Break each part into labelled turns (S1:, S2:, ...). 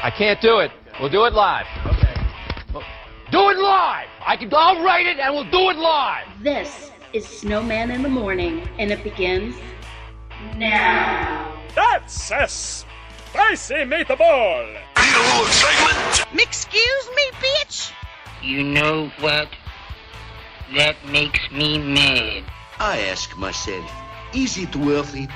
S1: I can't do it. We'll do it live. Okay. Do it live! I'll write it and we'll do it live!
S2: This is Snowman in the Morning, and it begins now.
S3: That's a spicy meatball!
S4: Need a little excitement?
S5: Excuse me, bitch?
S6: You know what? That makes me mad.
S4: I ask myself, is it worth it?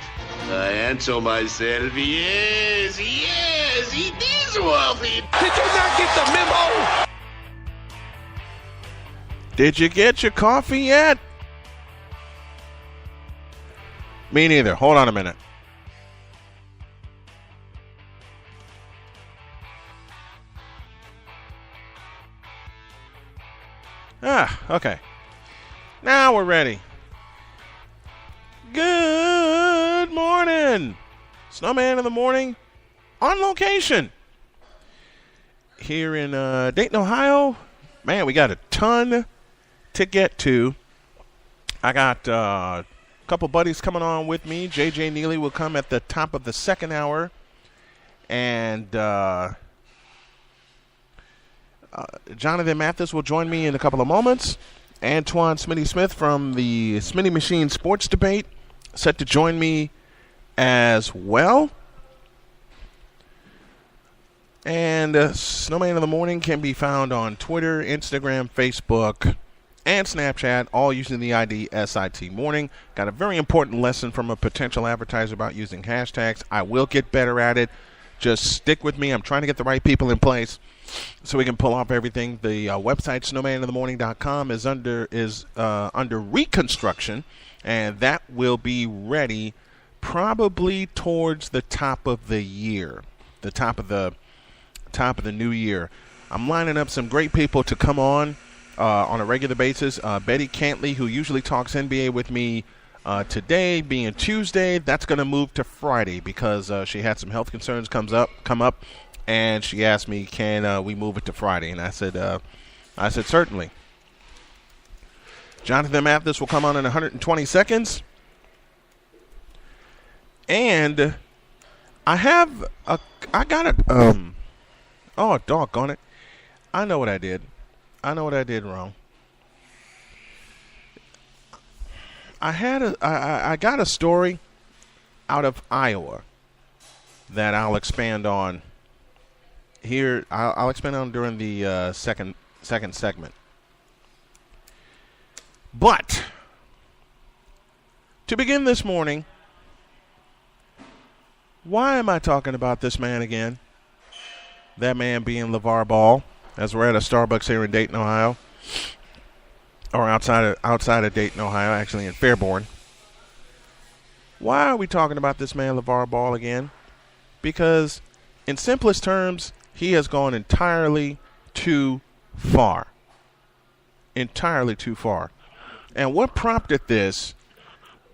S4: I answer myself, yes, it is worth it.
S1: Did you not get the memo?
S7: Did you get your coffee yet? Me neither. Hold on a minute. Okay. Now we're ready. Good morning. Snowman in the Morning on location here in Dayton, Ohio. Man, we got a ton to get to. I got a couple buddies coming on with me. JJ Neely will come at the top of the second hour. And Jonathan Mathis will join me in a couple of moments. Antoine Smitty Smith from the Smitty Machine Sports Debate set to join me as well. And Snowman in the Morning can be found on Twitter, Instagram, Facebook, and Snapchat, all using the ID SIT Morning. Got a very important lesson from a potential advertiser about using hashtags. I will get better at it. Just stick with me. I'm trying to get the right people in place so we can pull off everything. The website, snowmaninthemorning.com, is under reconstruction, and that will be ready probably towards the top of the year, the top of the new year. I'm lining up some great people to come on a regular basis. Betty Cantley, who usually talks NBA with me, today being Tuesday, that's going to move to Friday because she had some health concerns come up, and she asked me, can we move it to Friday? And I said certainly. Jonathan Mathis will come on in 120 seconds. And I got it. Oh, doggone it. I know what I did wrong. I got a story out of Iowa that I'll expand on here. I'll expand on during the second segment. But to begin this morning, why am I talking about this man again? That man being LeVar Ball, as we're at a Starbucks here in Dayton, Ohio. Or outside of Dayton, Ohio, actually in Fairborn. Why are we talking about this man, LeVar Ball, again? Because, in simplest terms, he has gone entirely too far. Entirely too far. And what prompted this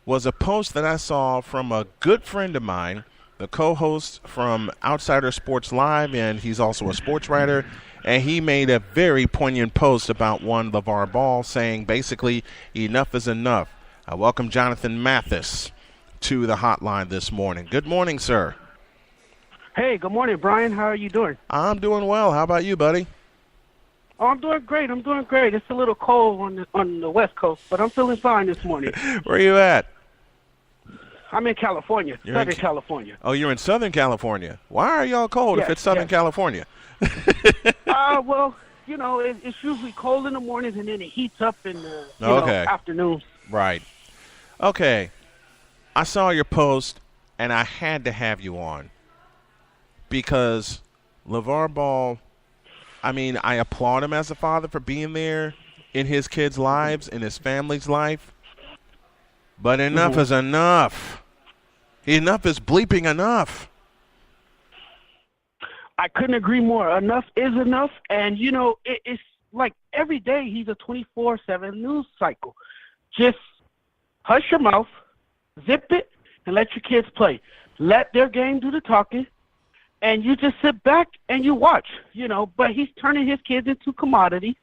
S7: was a post that I saw from a good friend of mine, the co-host from Outsider Sports Live, and he's also a sports writer. And he made a very poignant post about one LeVar Ball, saying basically, enough is enough. I welcome Jonathan Mathis to the hotline this morning. Good morning, sir.
S8: Hey, good morning, Brian. How are you doing?
S7: I'm doing well. How about you, buddy?
S8: Oh, I'm doing great. It's a little cold on the West Coast, but I'm feeling fine this morning.
S7: Where are you at?
S8: I'm in California, Southern California.
S7: Oh, you're in Southern California. Why are y'all cold if it's Southern California?
S8: Well, you know, it's usually cold in the mornings and then it heats up in the afternoons.
S7: Right. Okay. I saw your post, and I had to have you on because LeVar Ball, I mean, I applaud him as a father for being there in his kids' lives, in his family's life, but enough is enough. Enough is bleeping enough.
S8: I couldn't agree more. Enough is enough. And, you know, it's like every day he's a 24/7 news cycle. Just hush your mouth, zip it, and let your kids play. Let their game do the talking, and you just sit back and you watch, you know. But he's turning his kids into commodities.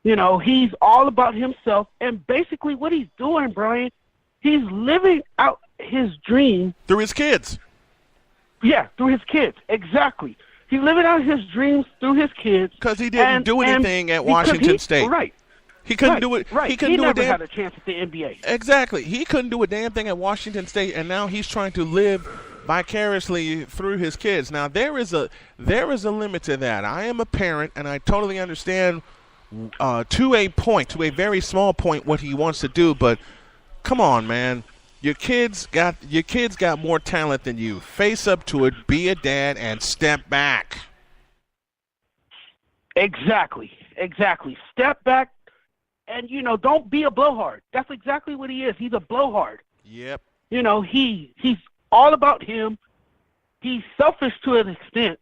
S8: You know, he's all about himself. And basically what he's doing, Brian, he's living out his dream.
S7: Through his kids.
S8: Yeah, through his kids. Exactly. He's living out his dreams through his kids.
S7: Because he didn't do anything at Washington State.
S8: Right.
S7: He couldn't do it.
S8: Right.
S7: He couldn't do
S8: never had a chance at the NBA.
S7: Exactly. He couldn't do a damn thing at Washington State, and now he's trying to live vicariously through his kids. Now there is a limit to that. I am a parent, and I totally understand to a very small point what he wants to do. But come on, man. Your kids got more talent than you. Face up to it. Be a dad and step back.
S8: Exactly. Step back, and don't be a blowhard. That's exactly what he is. He's a blowhard.
S7: Yep.
S8: He's all about him. He's selfish to an extent,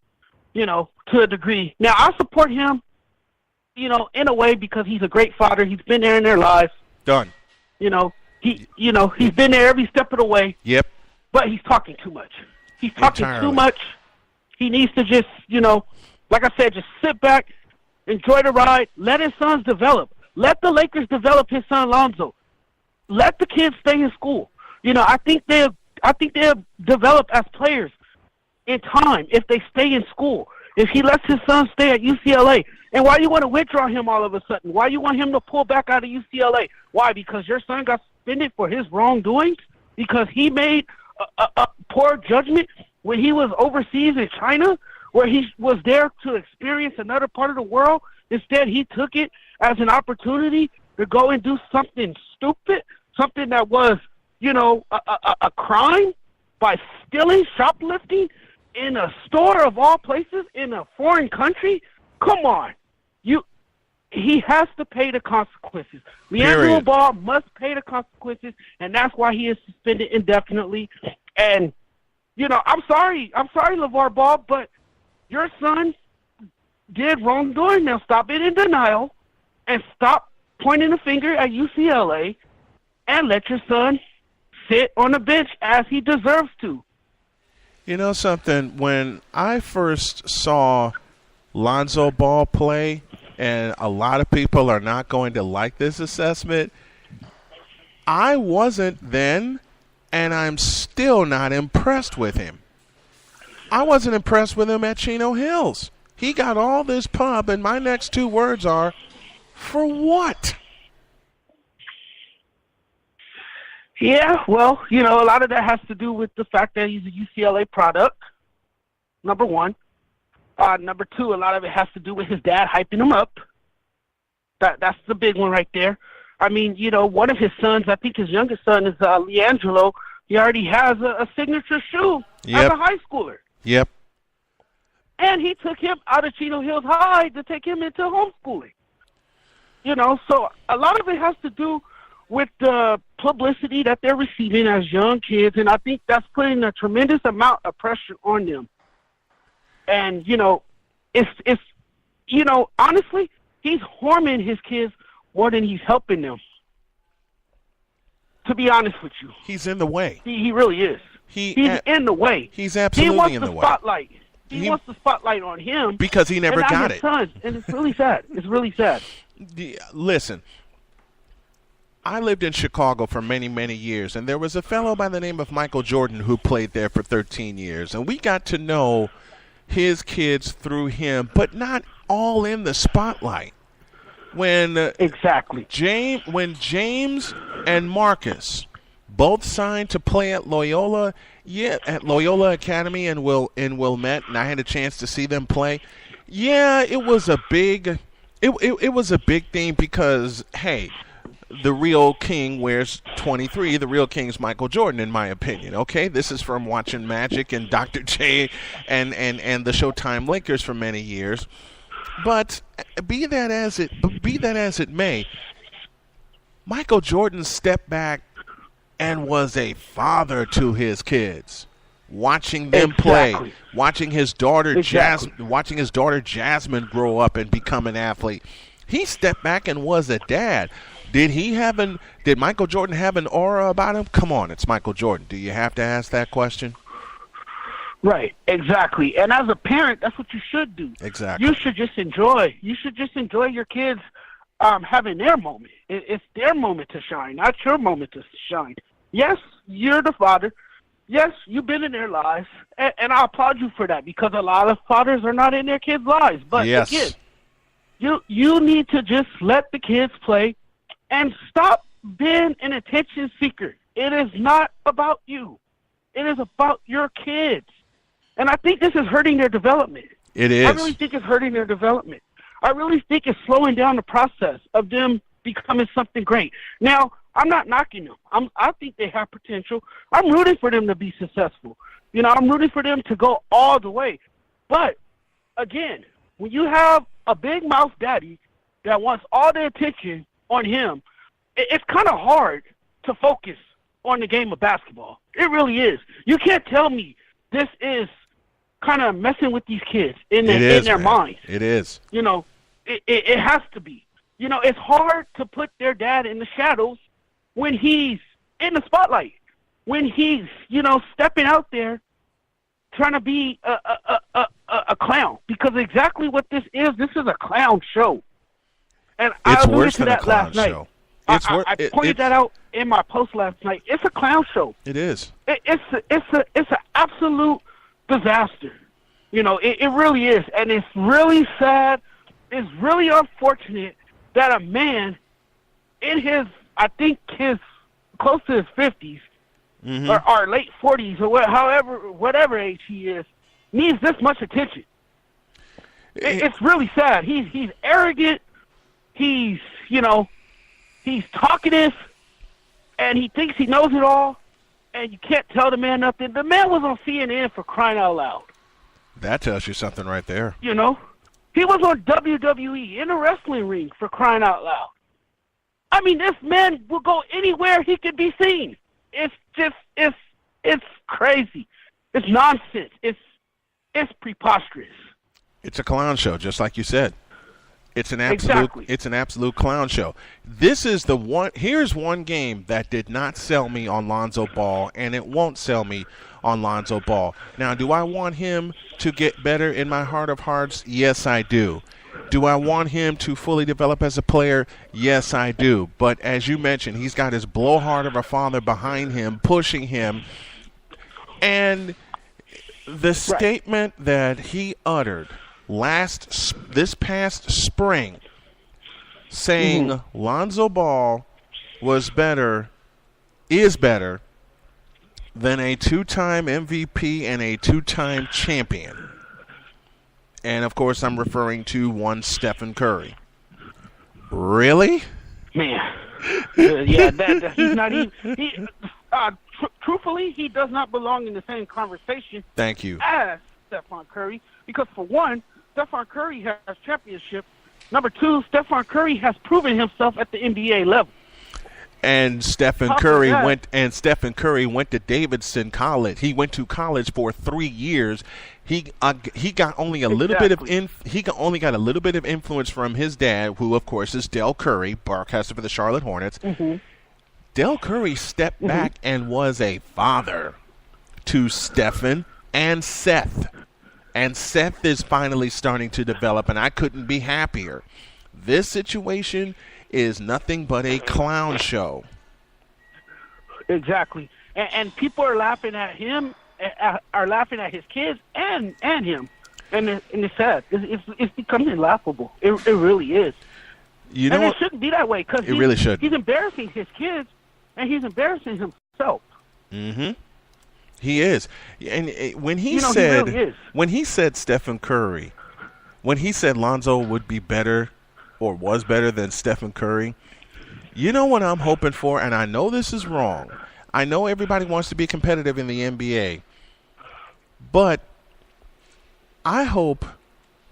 S8: to a degree. Now I support him, in a way because he's a great father. He's been there in their lives.
S7: Done.
S8: He's been there every step of the way.
S7: Yep.
S8: But he's talking too much. He's talking too much. He needs to just, like I said, just sit back, enjoy the ride, let his sons develop. Let the Lakers develop his son Lonzo. Let the kids stay in school. I think they'll develop as players in time if they stay in school. If he lets his son stay at UCLA. And why you want to withdraw him all of a sudden? Why you want him to pull back out of UCLA? Why? Because your son got suspended for his wrongdoings? Because he made a poor judgment when he was overseas in China, where he was there to experience another part of the world? Instead, he took it as an opportunity to go and do something stupid, something that was, a crime by stealing, shoplifting in a store of all places in a foreign country? Come on. He has to pay the consequences. Leandro Ball must pay the consequences, and that's why he is suspended indefinitely. And, I'm sorry, LeVar Ball, but your son did wrongdoing. Now stop being in denial and stop pointing the finger at UCLA and let your son sit on the bench as he deserves to.
S7: You know something? When I first saw Lonzo Ball play, and a lot of people are not going to like this assessment, I wasn't then, and I'm still not impressed with him. I wasn't impressed with him at Chino Hills. He got all this pub, and my next two words are, for what?
S8: Yeah, well, a lot of that has to do with the fact that he's a UCLA product, number one. Number two, a lot of it has to do with his dad hyping him up. That's the big one right there. I mean, one of his sons, I think his youngest son is Leangelo. He already has a signature shoe as a high schooler.
S7: Yep.
S8: And he took him out of Chino Hills High to take him into homeschooling. So a lot of it has to do with the publicity that they're receiving as young kids, and I think that's putting a tremendous amount of pressure on them. And, it's honestly, he's harming his kids more than he's helping them. To be honest with you.
S7: He's in the way.
S8: He really is. He's in the way.
S7: He's absolutely in the way.
S8: He wants the spotlight on him.
S7: Because he never got it.
S8: Son, and it's really sad. It's really sad.
S7: Listen, I lived in Chicago for many, many years, and there was a fellow by the name of Michael Jordan who played there for 13 years, and we got to know his kids through him, but not all in the spotlight. When James and Marcus both signed to play at Loyola, at Loyola Academy in Wilmette, and I had a chance to see them play. Yeah, it was a big thing because, hey, the real king wears 23. The real king is Michael Jordan, in my opinion. Okay, this is from watching Magic and Dr. J and the Showtime Lakers for many years. But be that as it may, Michael Jordan stepped back and was a father to his kids, watching them play, watching his daughter Jasmine grow up and become an athlete. He stepped back and was a dad. Did Michael Jordan have an aura about him? Come on, it's Michael Jordan. Do you have to ask that question?
S8: Right, exactly. And as a parent, that's what you should do.
S7: Exactly.
S8: You should just enjoy your kids having their moment. It's their moment to shine, not your moment to shine. Yes, you're the father. yes, you've been in their lives, and I applaud you for that because a lot of fathers are not in their kids' lives. But
S7: Yes.
S8: again, you need to just let the kids play and stop being an attention seeker. It is not about you. It is about your kids. And I think this is hurting their development.
S7: It is.
S8: I really think it's hurting their development. I really think it's slowing down the process of them becoming something great. Now, I'm not knocking them. I think they have potential. I'm rooting for them to be successful. You know, I'm rooting for them to go all the way. But, again, when you have a big mouth daddy that wants all the attention on him, it's kind of hard to focus on the game of basketball. It really is. You can't tell me this is kind of messing with these kids in their minds.
S7: It is.
S8: You know, it has to be. You know, it's hard to put their dad in the shadows when he's in the spotlight, when he's, you know, stepping out there trying to be a clown. Because exactly what this is a clown show. And
S7: It's
S8: I alluded
S7: worse
S8: to
S7: than a
S8: that
S7: clown
S8: last night.
S7: show.
S8: I pointed that out in my post last night. It's a clown show.
S7: It is.
S8: It's an absolute disaster. You know, it really is, and it's really sad. It's really unfortunate that a man in his, I think his close to his 50s or late 40s or whatever age he is, needs this much attention. It's really sad. He's arrogant. He's, you know, he's talkative, and he thinks he knows it all, and you can't tell the man nothing. The man was on CNN for crying out loud.
S7: That tells you something right there.
S8: You know? He was on WWE in a wrestling ring for crying out loud. I mean, this man will go anywhere he can be seen. It's just, it's crazy. It's nonsense. It's preposterous.
S7: It's a clown show, just like you said. It's an
S8: Exactly.
S7: It's an absolute clown show. This is the one. Here's one game that did not sell me on Lonzo Ball, and it won't sell me on Lonzo Ball. Now, do I want him to get better in my heart of hearts? Yes, I do. Do I want him to fully develop as a player? Yes, I do. But as you mentioned, he's got his blowhard of a father behind him, pushing him. And the statement that he uttered this past spring, saying Lonzo Ball is better than a two-time MVP and a two-time champion. And, of course, I'm referring to one Stephen Curry. Really?
S8: Man. Yeah, he's not even... truthfully, he does not belong in the same conversation
S7: Thank you.
S8: as Stephon Curry. Because, for one, Stephon Curry has championship. Number two, Stephon Curry has proven himself at the NBA level.
S7: And Stephen Curry went to Davidson College. He went to college for 3 years. He got only a little bit of got a little bit of influence from his dad, who of course is Del Curry, broadcaster for the Charlotte Hornets. Del Curry stepped back and was a father to Stephen and Seth. And Seth is finally starting to develop, and I couldn't be happier. This situation is nothing but a clown show.
S8: Exactly. And people are laughing at him, are laughing at his kids and him. And it's sad. It's becoming laughable. It really is.
S7: You know
S8: and
S7: what?
S8: it shouldn't be that way because
S7: It really should.
S8: He's embarrassing his kids, and he's embarrassing himself.
S7: He is. And when he
S8: he really is.
S7: when he said Stephen Curry, when he said Lonzo would be better or was better than Stephen Curry, you know what I'm hoping for? And I know this is wrong. I know everybody wants to be competitive in the NBA. But I hope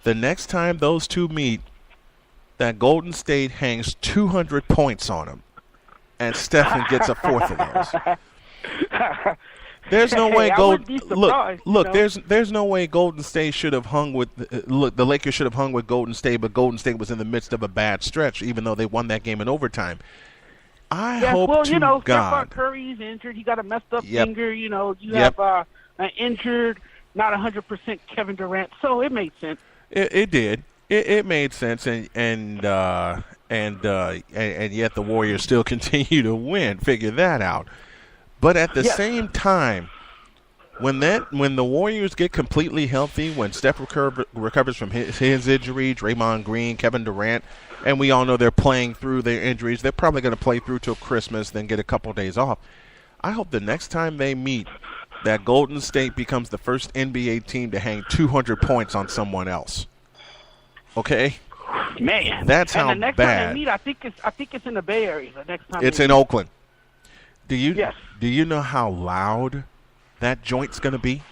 S7: the next time those two meet that Golden State hangs 200 points on him and Stephen gets a fourth of those. There's no way there's no way Golden State should have hung with the Lakers should have hung with Golden State, but Golden State was in the midst of a bad stretch, even though they won that game in overtime. I hope to God.
S8: Stephon Curry's injured. He got a messed up finger. You know, you have an injured, not 100% Kevin Durant. So it made sense.
S7: It did. It made sense, and yet the Warriors still continue to win. Figure that out. But at the same time, When the Warriors get completely healthy, when Steph recovers from his injury, Draymond Green, Kevin Durant, and we all know they're playing through their injuries, they're probably going to play through till Christmas, then get a couple days off. I hope the next time they meet, that Golden State becomes the first NBA team to hang 200 points on someone else. Okay?
S8: Man,
S7: that's how bad.
S8: And the next time they meet, I think it's in the Bay Area. The next time
S7: it's in Oakland.
S8: Yes.
S7: Do you know how loud that joint's going to be?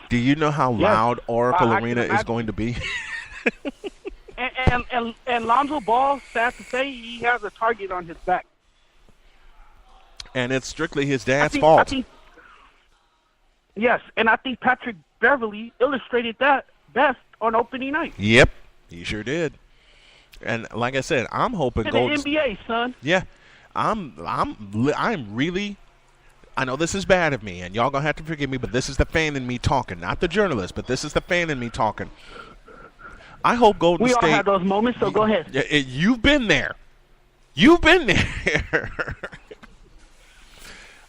S7: Do you know how loud Oracle Arena is going to be?
S8: and Lonzo Ball, sad to say, he has a target on his back.
S7: And it's strictly his dad's fault.
S8: Yes, and I think Patrick Beverly illustrated that best on opening night.
S7: Yep, he sure did. And like I said, I'm hoping
S8: the NBA, son.
S7: Yeah, I'm really. I know this is bad of me, and y'all gonna have to forgive me, but this is the fan in me talking, not the journalist, but this is the fan in me talking. I hope Golden State.
S8: We all have those moments, so go ahead.
S7: You've been there. You've been there.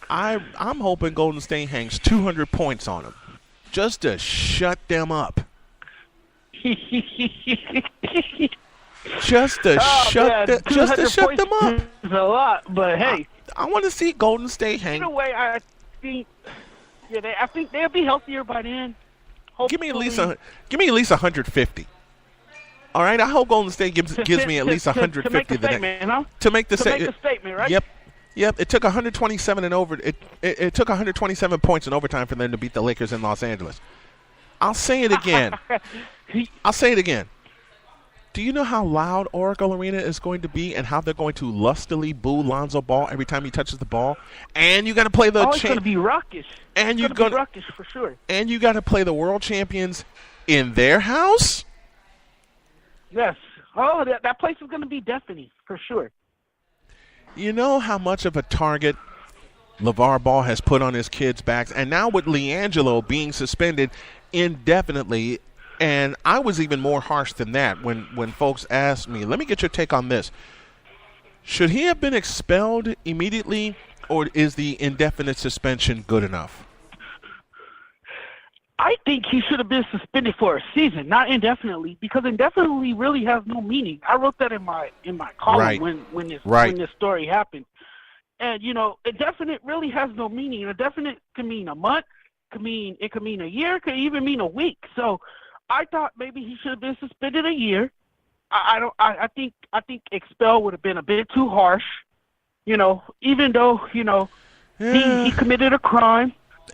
S7: I'm hoping Golden State hangs 200 points on them, just to shut them up. Just to shut them up.
S8: It's a lot, but hey.
S7: I want to see Golden State hang.
S8: Either way, I think they'll be healthier by then. Hopefully.
S7: Give me at least 150. All right, I hope Golden State gives me at least 150
S8: to make the statement, huh?
S7: To make the
S8: statement, right?
S7: Yep. It took 127 and over. It took 127 points in overtime for them to beat the Lakers in Los Angeles. I'll say it again. Do you know how loud Oracle Arena is going to be and how they're going to lustily boo Lonzo Ball every time he touches the ball? And you got to play the.
S8: It's going to be raucous.
S7: And
S8: it's going to be raucous for sure.
S7: And you got to play the world champions in their house.
S8: Yes. Oh, that place is going to be deafening for sure.
S7: You know how much of a target LeVar Ball has put on his kids' backs, and now with LiAngelo being suspended indefinitely. And I was even more harsh than that when folks asked me, let me get your take on this. Should he have been expelled immediately, or is the indefinite suspension good enough?
S8: I think he should have been suspended for a season, not indefinitely, because indefinitely really has no meaning. I wrote that in my column when this story happened. And, indefinite really has no meaning. Indefinite can mean a month, it could mean a year, could even mean a week. So I thought maybe he should have been suspended a year. I think expel would have been a bit too harsh, even though, he committed a crime,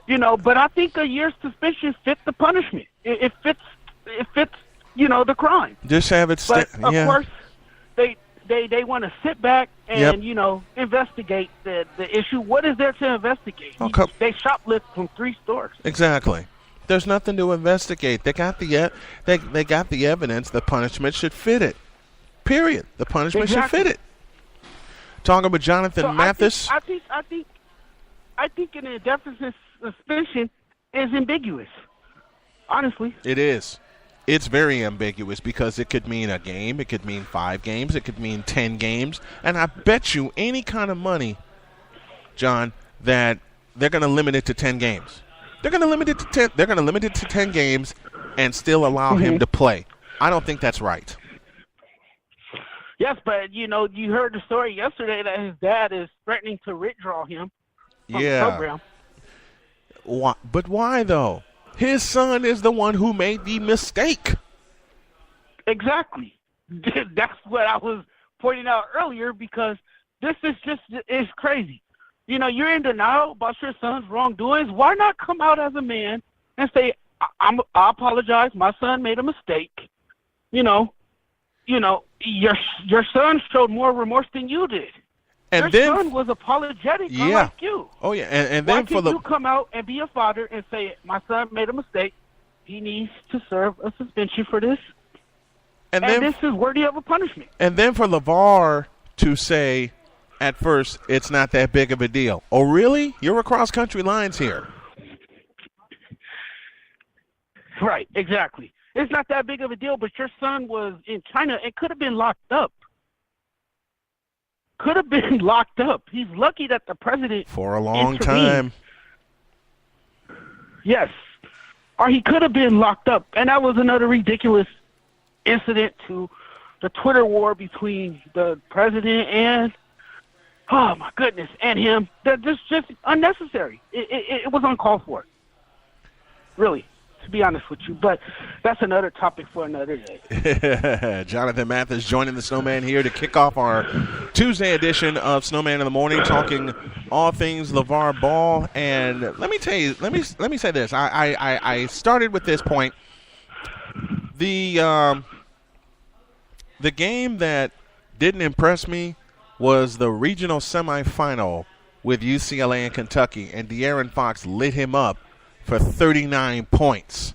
S8: but I think a year's suspension fits the punishment. It fits the crime.
S7: Just have it
S8: But of course they want to sit back and, investigate the issue. What is there to investigate? They shoplift from 3 stores.
S7: Exactly. There's nothing to investigate. They got the evidence. The punishment should fit it. Period. The punishment should fit it. Talking with Jonathan Mathis.
S8: I think an indefinite suspension is ambiguous. Honestly,
S7: it is. It's very ambiguous because it could mean a game, it could mean 5 games, it could mean 10 games, and I bet you any kind of money, John, that they're going to limit it to 10 games. They're going to limit it to 10. They're going to limit it to 10 games and still allow him to play. I don't think that's right.
S8: Yes, but you heard the story yesterday that his dad is threatening to withdraw him from the program.
S7: Why? But why though? His son is the one who made the mistake.
S8: Exactly. That's what I was pointing out earlier, because this is crazy. You're in denial about your son's wrongdoings. Why not come out as a man and say, I apologize, my son made a mistake. Your son showed more remorse than you did.
S7: And
S8: your son was apologetic, unlike you.
S7: Oh, yeah. And then
S8: why can't you come out and be a father and say, my son made a mistake, he needs to serve a suspension for this, and this is worthy of a punishment.
S7: And then for LeVar to say, at first, it's not that big of a deal. Oh, really? You're across country lines here.
S8: Right, exactly. It's not that big of a deal, but your son was in China and could have been locked up. He's lucky that the president
S7: for a long time.
S8: Yes. Or he could have been locked up. And that was another ridiculous incident to the Twitter war between the president and, oh, my goodness, and him. That just unnecessary. It was uncalled for. Really, to be honest with you. But that's another topic for another day.
S7: Jonathan Mathis joining the Snowman here to kick off our Tuesday edition of Snowman in the Morning, talking all things LeVar Ball. And let me tell you, let me say this. I started with this point. The game that didn't impress me was the regional semifinal with UCLA and Kentucky, and De'Aaron Fox lit him up for 39 points.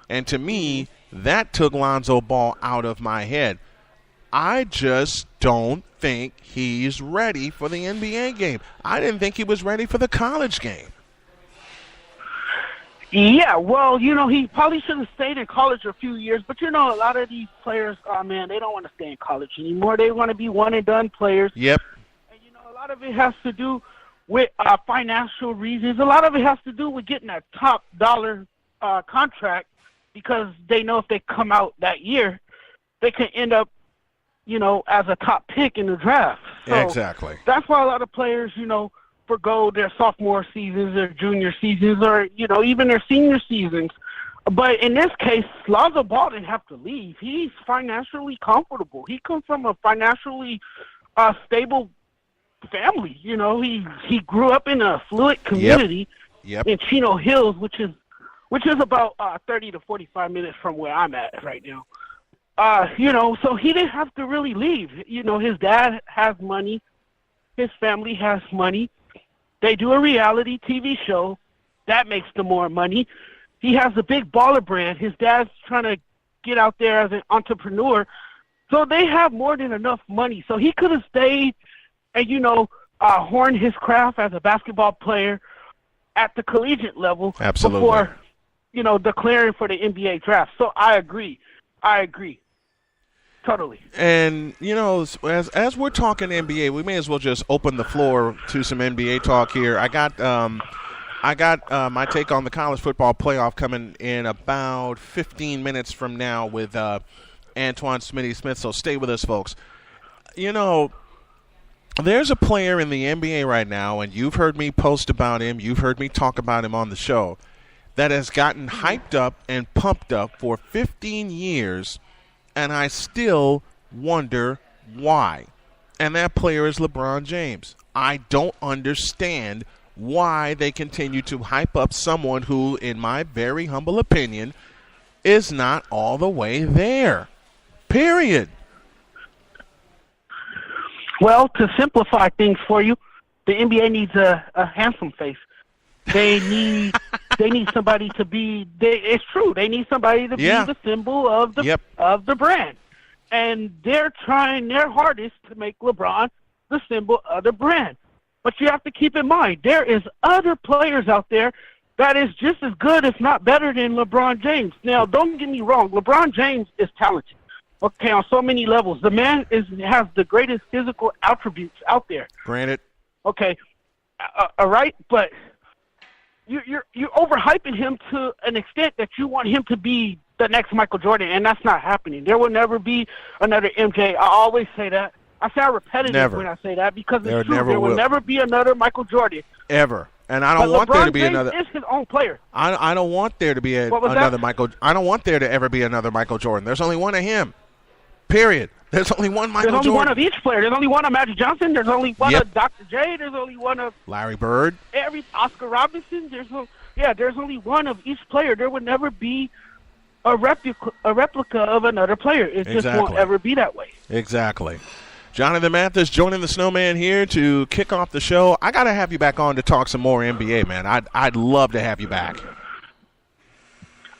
S7: And to me, that took Lonzo Ball out of my head. I just don't think he's ready for the NBA game. I didn't think he was ready for the college game.
S8: Yeah, well, he probably should have stayed in college a few years. But, a lot of these players, man, they don't want to stay in college anymore. They want to be one-and-done players.
S7: Yep.
S8: And, a lot of it has to do with financial reasons. A lot of it has to do with getting a top dollar contract, because they know if they come out that year, they can end up, as a top pick in the draft. So
S7: exactly.
S8: That's why a lot of players, forgo their sophomore seasons, their junior seasons, or, even their senior seasons. But in this case, Lonzo Ball didn't have to leave. He's financially comfortable. He comes from a financially stable family. He grew up in a affluent community in Chino Hills, which is about 30 to 45 minutes from where I'm at right now. So he didn't have to really leave. His dad has money. His family has money. They do a reality TV show. That makes them more money. He has a big baller brand. His dad's trying to get out there as an entrepreneur. So they have more than enough money. So he could have stayed and, honed his craft as a basketball player at the collegiate level.
S7: Absolutely.
S8: Before, declaring for the NBA draft. So I agree. Totally.
S7: And, as we're talking NBA, we may as well just open the floor to some NBA talk here. I got my take on the college football playoff coming in about 15 minutes from now with Antoine Smitty Smith, so stay with us, folks. There's a player in the NBA right now, and you've heard me post about him, you've heard me talk about him on the show, that has gotten hyped up and pumped up for 15 years, and I still wonder why. And that player is LeBron James. I don't understand why they continue to hype up someone who, in my very humble opinion, is not all the way there. Period.
S8: Well, to simplify things for you, the NBA needs a handsome face. They need somebody to be. It's true. They need somebody to be the symbol of the brand, and they're trying their hardest to make LeBron the symbol of the brand. But you have to keep in mind there is other players out there that is just as good, if not better, than LeBron James. Now, don't get me wrong. LeBron James is talented. Okay, on so many levels. The man has the greatest physical attributes out there.
S7: Granted.
S8: Okay, all right, but you're overhyping him to an extent that you want him to be the next Michael Jordan, and that's not happening. There will never be another MJ. I always say that. I sound repetitive when I say that because it's true. There will never be another Michael Jordan.
S7: Ever. And I don't want there to be another.
S8: LeBron James is his own player.
S7: I don't want there to be another Michael. I don't want there to ever be another Michael Jordan. There's only one of him. Period. There's only one Michael Jordan.
S8: There's only one of each player. There's only one of Magic Johnson. There's only one of Dr. J. There's only one of
S7: Larry Bird.
S8: Oscar Robertson. There's only one of each player. There would never be a replica of another player. It just won't ever be that way.
S7: Exactly. Jonathan Mathis joining the Snowman here to kick off the show. I got to have you back on to talk some more NBA, man. I'd love to have you back.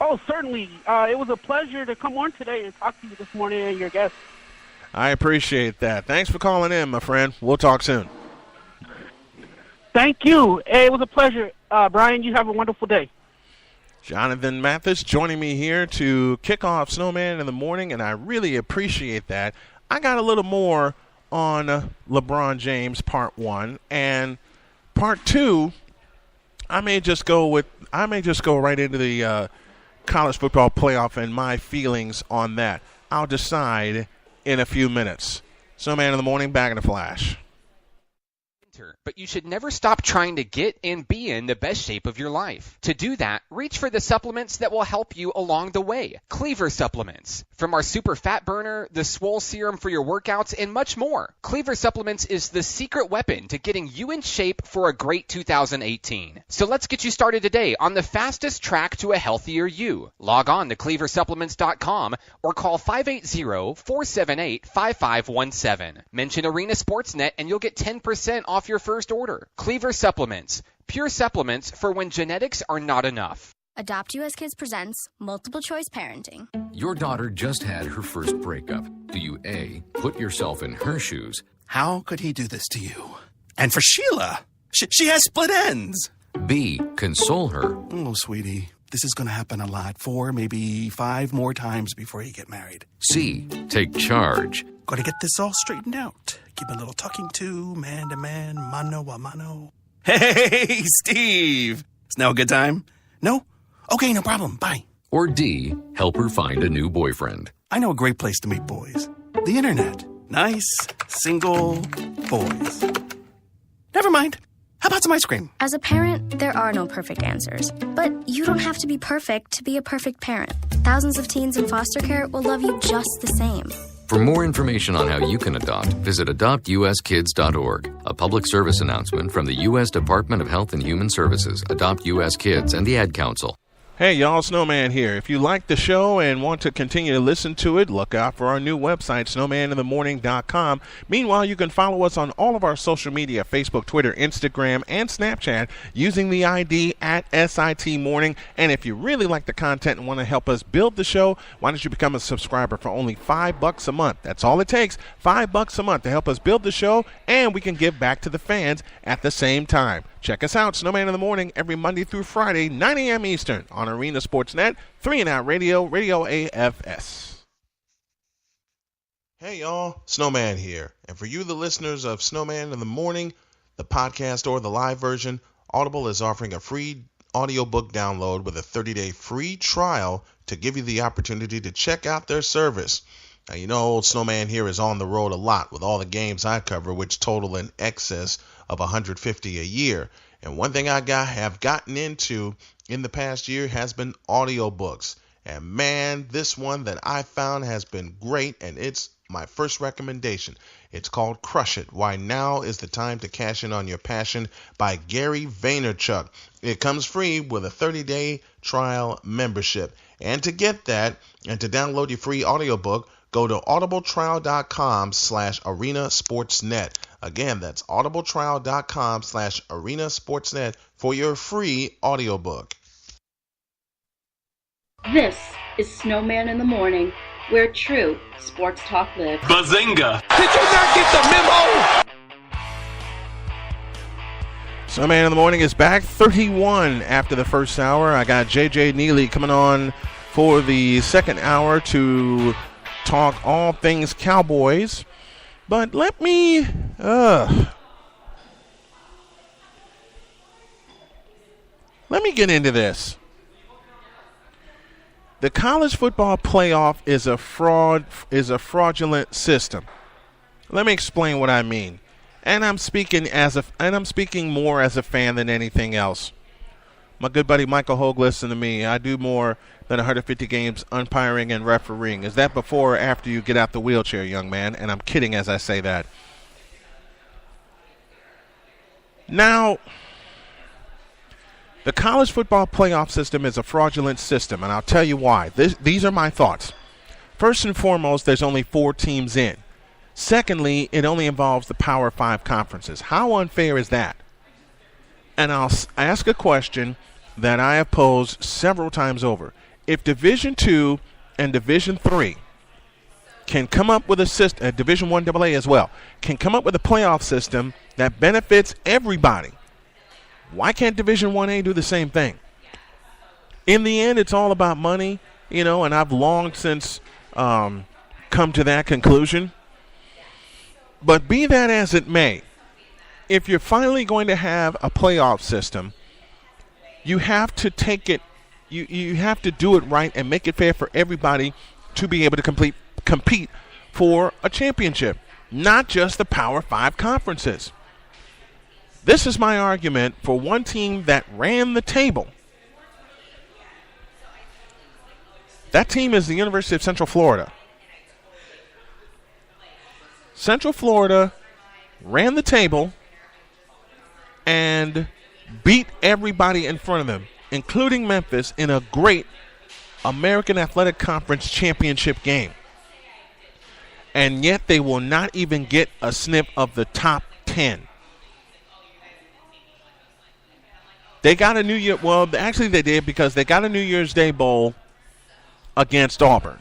S8: Oh, certainly. It was a pleasure to come on today and talk to you this morning and your guests.
S7: I appreciate that. Thanks for calling in, my friend. We'll talk soon.
S8: Thank you. It was a pleasure. Brian, you have a wonderful day.
S7: Jonathan Mathis joining me here to kick off Snowman in the morning, and I really appreciate that. I got a little more on LeBron James, part one. And part two, I may just go right into the college football playoff and my feelings on that. I'll decide in a few minutes. Snowman in the morning, back in a flash.
S9: But you should never stop trying to get and be in the best shape of your life. To do that, reach for the supplements that will help you along the way. Cleaver Supplements. From our Super Fat Burner, the Swole Serum for your workouts, and much more. Cleaver Supplements is the secret weapon to getting you in shape for a great 2018. So let's get you started today on the fastest track to a healthier you. Log on to cleaversupplements.com or call 580-478-5517. Mention Arena Sportsnet and you'll get 10% off your first order. Cleaver Supplements. Pure supplements for when genetics are not enough.
S10: Adopt US Kids presents Multiple Choice Parenting.
S11: Your daughter just had her first breakup. Do you A, put yourself in her shoes?
S12: How could he do this to you? And for Sheila, she has split ends.
S11: B, console her.
S12: Oh, sweetie, this is going to happen a lot. 4, maybe 5 more times before you get married.
S11: C, take charge.
S12: Got to get this all straightened out. Give a little talking to, man to man, mano a mano. Hey, Steve! Is now a good time? No? Okay, no problem. Bye.
S11: Or D, help her find a new boyfriend.
S12: I know a great place to meet boys. The internet. Nice, single boys. Never mind. How about some ice cream?
S10: As a parent, there are no perfect answers. But you don't have to be perfect to be a perfect parent. Thousands of teens in foster care will love you just the same.
S11: For more information on how you can adopt, visit adoptuskids.org. A public service announcement from the U.S. Department of Health and Human Services, Adopt U.S. Kids, and the Ad Council.
S7: Hey, y'all, Snowman here. If you like the show and want to continue to listen to it, look out for our new website, snowmaninthemorning.com. Meanwhile, you can follow us on all of our social media, Facebook, Twitter, Instagram, and Snapchat, using the ID at SIT Morning. And if you really like the content and want to help us build the show, why don't you become a subscriber for only $5 a month? That's all it takes, $5 a month to help us build the show, and we can give back to the fans at the same time. Check us out, Snowman in the Morning, every Monday through Friday, 9 a.m. Eastern, on Arena Sportsnet, 3 and Out Radio, Radio AFS. Hey, y'all, Snowman here. And for you, the listeners of Snowman in the Morning, the podcast or the live version, Audible is offering a free audiobook download with a 30-day free trial to give you the opportunity to check out their service. Now, you know, old Snowman here is on the road a lot with all the games I cover, which total in excess of 150 a year. And one thing I have gotten into in the past year has been audiobooks. And man, this one that I found has been great, and it's my first recommendation. It's called Crush It, Why Now is the Time to Cash In on Your Passion by Gary Vaynerchuk. It comes free with a 30-day trial membership. And to get that and to download your free audiobook, go to audibletrial.com/arenasportsnet. Again, that's audibletrial.com/arenasportsnet for your free audiobook.
S2: This is Snowman in the Morning, where true sports talk lives.
S3: Bazinga!
S1: Did you not get the memo?
S7: Snowman in the Morning is back, 31 after the first hour. I got JJ Neely coming on for the second hour to talk all things Cowboys. But let me get into this. The college football playoff is a fraudulent system. Let me explain what I mean. And I'm speaking more as a fan than anything else. My good buddy Michael Hogue, listen to me. I do more than 150 games umpiring and refereeing. Is that before or after you get out the wheelchair, young man? And I'm kidding as I say that. Now, the college football playoff system is a fraudulent system, and I'll tell you why. These are my thoughts. First and foremost, there's only 4 teams in. Secondly, it only involves the Power 5 conferences. How unfair is that? And I'll ask a question that I have posed several times over. If Division II and Division III can come up with a system, Division I AA as well, can come up with a playoff system that benefits everybody, why can't Division 1A do the same thing? In the end, it's all about money, and I've long since come to that conclusion. But be that as it may, if you're finally going to have a playoff system, You have to take it, you have to do it right and make it fair for everybody to be able to compete for a championship, not just the Power 5 conferences. This is my argument for one team that ran the table. That team is the University of Central Florida. Central Florida ran the table and beat everybody in front of them, including Memphis, in a great American Athletic Conference championship game. And yet they will not even get a sniff of the top 10. They got a New Year, well, actually they did, because they got a New Year's Day Bowl against Auburn.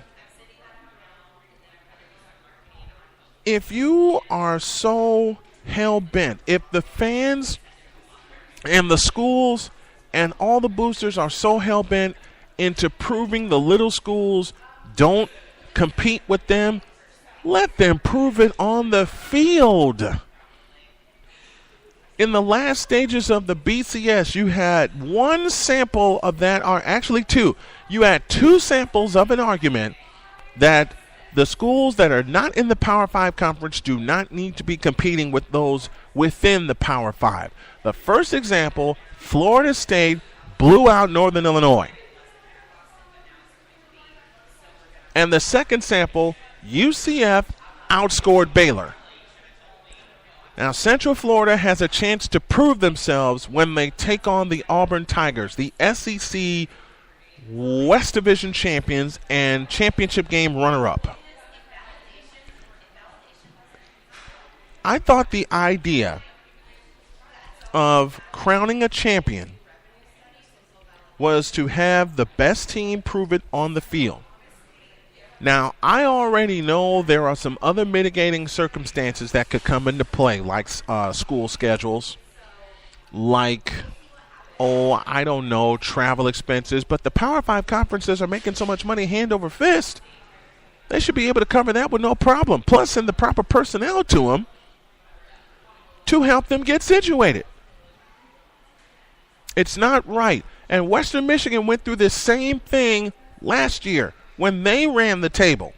S7: If you are so hell-bent, if the fans and the schools and all the boosters are so hell-bent into proving the little schools don't compete with them, let them prove it on the field. In the last stages of the BCS, you had one sample of that, or actually two. You had two samples of an argument that the schools that are not in the Power 5 conference do not need to be competing with those within the Power 5. The first example, Florida State blew out Northern Illinois. And the second sample, UCF outscored Baylor. Now, Central Florida has a chance to prove themselves when they take on the Auburn Tigers, the SEC West Division champions and championship game runner-up. I thought the idea of crowning a champion was to have the best team prove it on the field. Now, I already know there are some other mitigating circumstances that could come into play, like school schedules, like, I don't know, travel expenses. But the Power 5 conferences are making so much money hand over fist, they should be able to cover that with no problem. Plus, send the proper personnel to them to help them get situated. It's not right. And Western Michigan went through this same thing last year when they ran the table.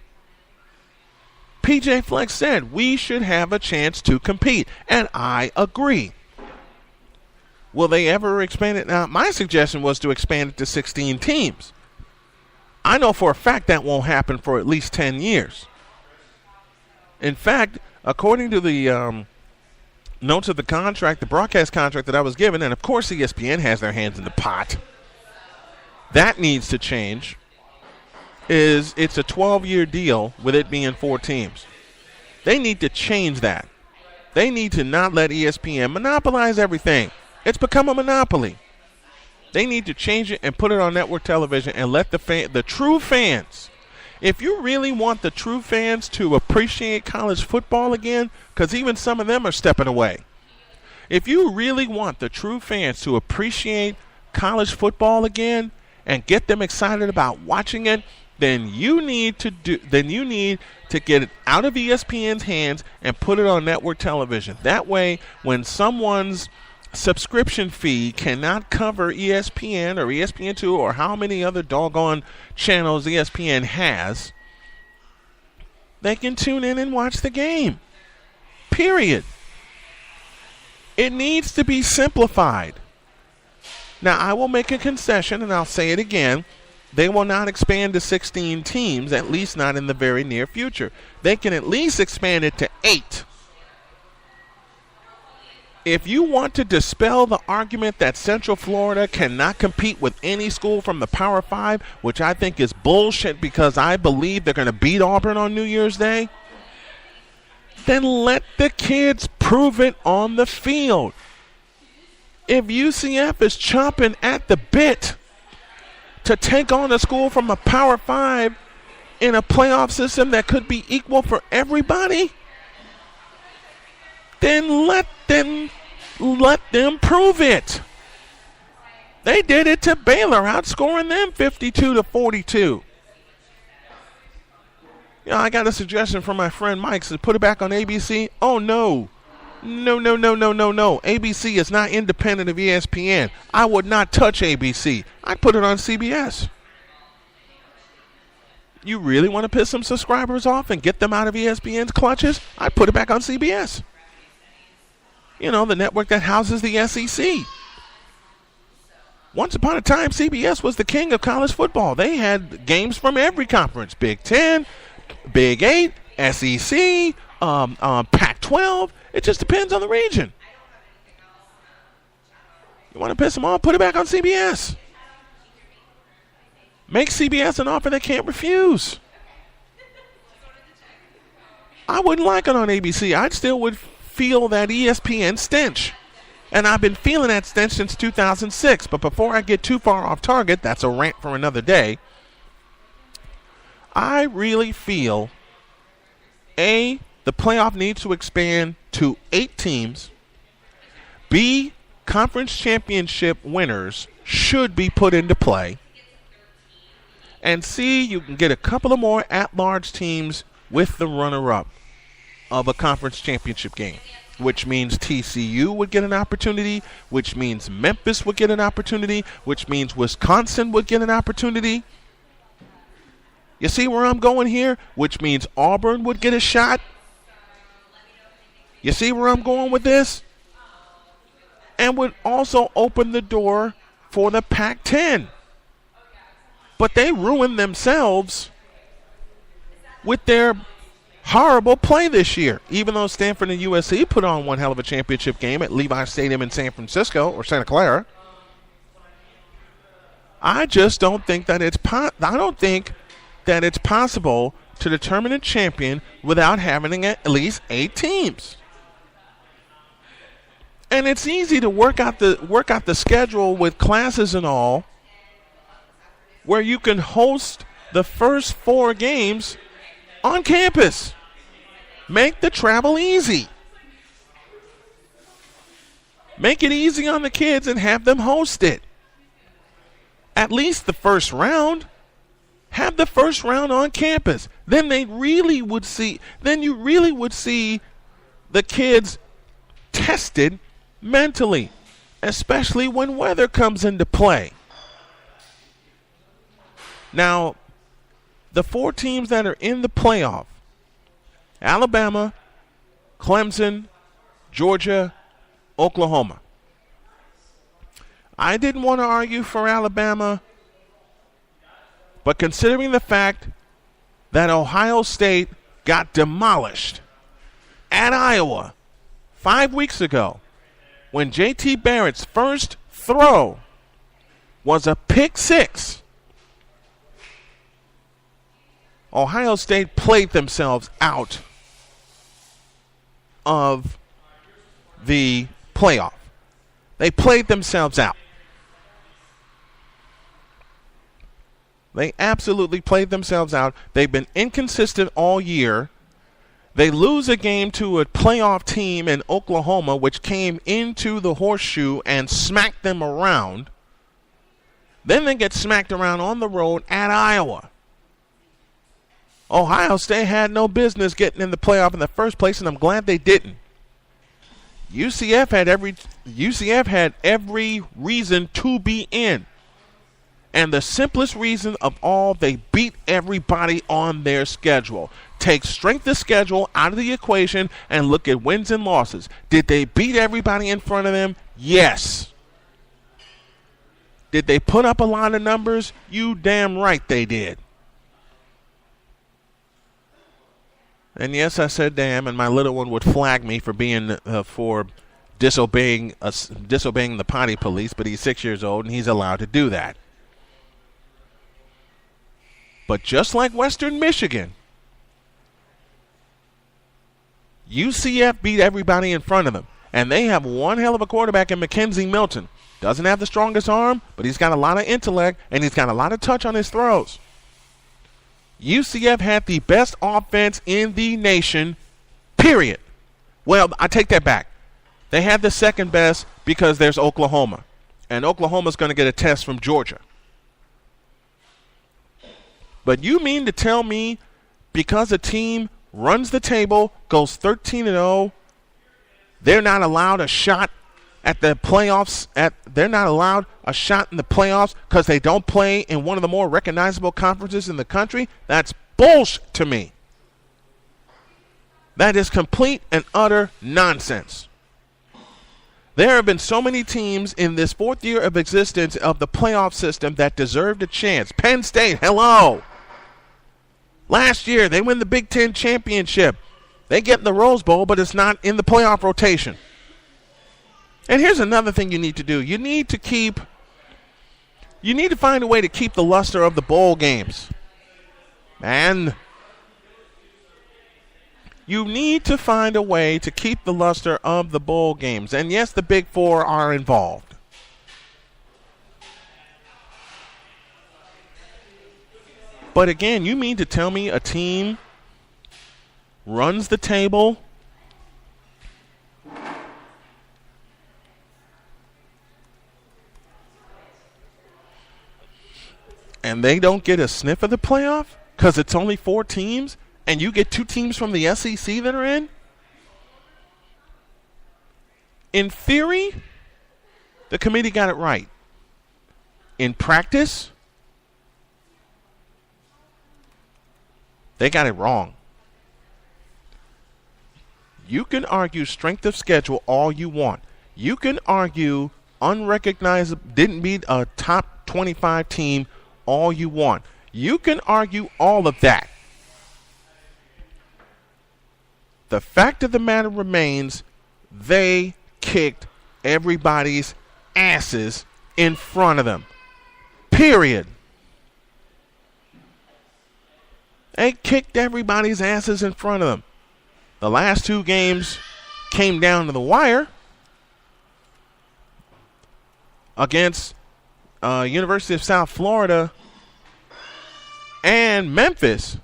S7: PJ Fleck said we should have a chance to compete, and I agree. Will they ever expand it? Now, my suggestion was to expand it to 16 teams. I know for a fact that won't happen for at least 10 years. In fact, according to the notes of the contract, the broadcast contract that I was given, and of course ESPN has their hands in the pot, that needs to change. It's a 12-year deal with it being 4 teams. They need to change that. They need to not let ESPN monopolize everything. It's become a monopoly. They need to change it and put it on network television and let the true fans, if you really want the true fans to appreciate college football again, because even some of them are stepping away. If you really want the true fans to appreciate college football again and get them excited about watching it, then you need to get it out of ESPN's hands and put it on network television. That way, when someone's subscription fee cannot cover ESPN or ESPN2 or how many other doggone channels ESPN has, they can tune in and watch the game. Period. It needs to be simplified. Now, I will make a concession, and I'll say it again. They will not expand to 16 teams, at least not in the very near future. They can at least expand it to 8. If you want to dispel the argument that Central Florida cannot compete with any school from the Power 5, which I think is bullshit because I believe they're going to beat Auburn on New Year's Day, then let the kids prove it on the field. If UCF is chomping at the bit to take on a school from a Power 5 in a playoff system that could be equal for everybody, then let them prove it. They did it to Baylor, outscoring them 52-42. I got a suggestion from my friend Mike. Said, put it back on ABC. Oh, no. No. ABC is not independent of ESPN. I would not touch ABC. I'd put it on CBS. You really want to piss some subscribers off and get them out of ESPN's clutches? I'd put it back on CBS. You know, the network that houses the SEC. Once upon a time, CBS was the king of college football. They had games from every conference. Big Ten, Big 8, SEC, Pac-12. It just depends on the region. You want to piss them off? Put it back on CBS. Make CBS an offer they can't refuse. I wouldn't like it on ABC. I still would feel that ESPN stench. And I've been feeling that stench since 2006. But before I get too far off target, that's a rant for another day. I really feel, A, the playoff needs to expand to 8 teams. B, conference championship winners should be put into play. And C, you can get a couple of more at-large teams with the runner-up of a conference championship game, which means TCU would get an opportunity, which means Memphis would get an opportunity, which means Wisconsin would get an opportunity. You see where I'm going here? Which means Auburn would get a shot. You see where I'm going with this? And would also open the door for the Pac-10. But they ruined themselves with their horrible play this year. Even though Stanford and USC put on one hell of a championship game at Levi Stadium in San Francisco or Santa Clara, I just don't think that it's possible to determine a champion without having at least 8 teams. And it's easy to work out the schedule with classes and all, where you can host the first 4 games on campus. Make the travel easy. Make it easy on the kids and have them host it. At least the first round. Have the first round on campus. Then you really would see the kids tested mentally, especially when weather comes into play. Now, the 4 teams that are in the playoff, Alabama, Clemson, Georgia, Oklahoma. I didn't want to argue for Alabama, but considering the fact that Ohio State got demolished at Iowa 5 weeks ago, when J.T. Barrett's first throw was a pick 6, Ohio State played themselves out of the playoff. They played themselves out. They absolutely played themselves out. They've been inconsistent all year. They lose a game to a playoff team in Oklahoma, which came into the horseshoe and smacked them around. Then they get smacked around on the road at Iowa. Ohio State had no business getting in the playoff in the first place, and I'm glad they didn't. UCF had every reason to be in. And the simplest reason of all, they beat everybody on their schedule. Take strength of schedule out of the equation and look at wins and losses. Did they beat everybody in front of them? Yes. Did they put up a lot of numbers? You damn right they did. And yes, I said damn, and my little one would flag me for disobeying the potty police, but he's 6 years old and he's allowed to do that. But just like Western Michigan, UCF beat everybody in front of them, and they have one hell of a quarterback in Mackenzie Milton. Doesn't have the strongest arm, but he's got a lot of intellect, and he's got a lot of touch on his throws. UCF had the best offense in the nation, period. Well, I take that back. They had the second best because there's Oklahoma. And Oklahoma's going to get a test from Georgia. But you mean to tell me because a team runs the table, goes 13-0, They're not allowed a shot at the playoffs. They're not allowed a shot in the playoffs because they don't play in one of the more recognizable conferences in the country. That's bullshit to me. That is complete and utter nonsense. There have been so many teams in this fourth year of existence of the playoff system that deserved a chance. Penn State, hello. Last year, they win the Big Ten championship. They get in the Rose Bowl, but it's not in the playoff rotation. And here's another thing you need to do. You need to find a way to keep the luster of the bowl games. Man, you need to find a way to keep the luster of the bowl games. And yes, the Big Four are involved. But again, you mean to tell me a team runs the table and they don't get a sniff of the playoff because it's only 4 teams? And you get 2 teams from the SEC that are in? In theory, the committee got it right. In practice, they got it wrong. You can argue strength of schedule all you want. You can argue unrecognizable, didn't beat a top 25 team all you want. You can argue all of that. The fact of the matter remains, they kicked everybody's asses in front of them. Period. They kicked everybody's asses in front of them. The last 2 games came down to the wire against University of South Florida and Memphis.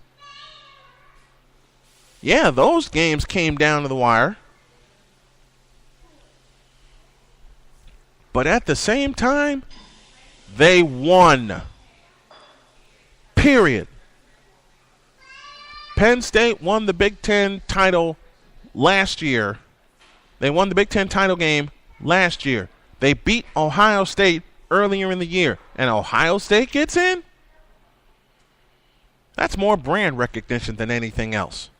S7: Yeah, those games came down to the wire. But at the same time, they won. Period. Penn State won the Big Ten title last year. They won the Big Ten title game last year. They beat Ohio State earlier in the year. And Ohio State gets in? That's more brand recognition than anything else.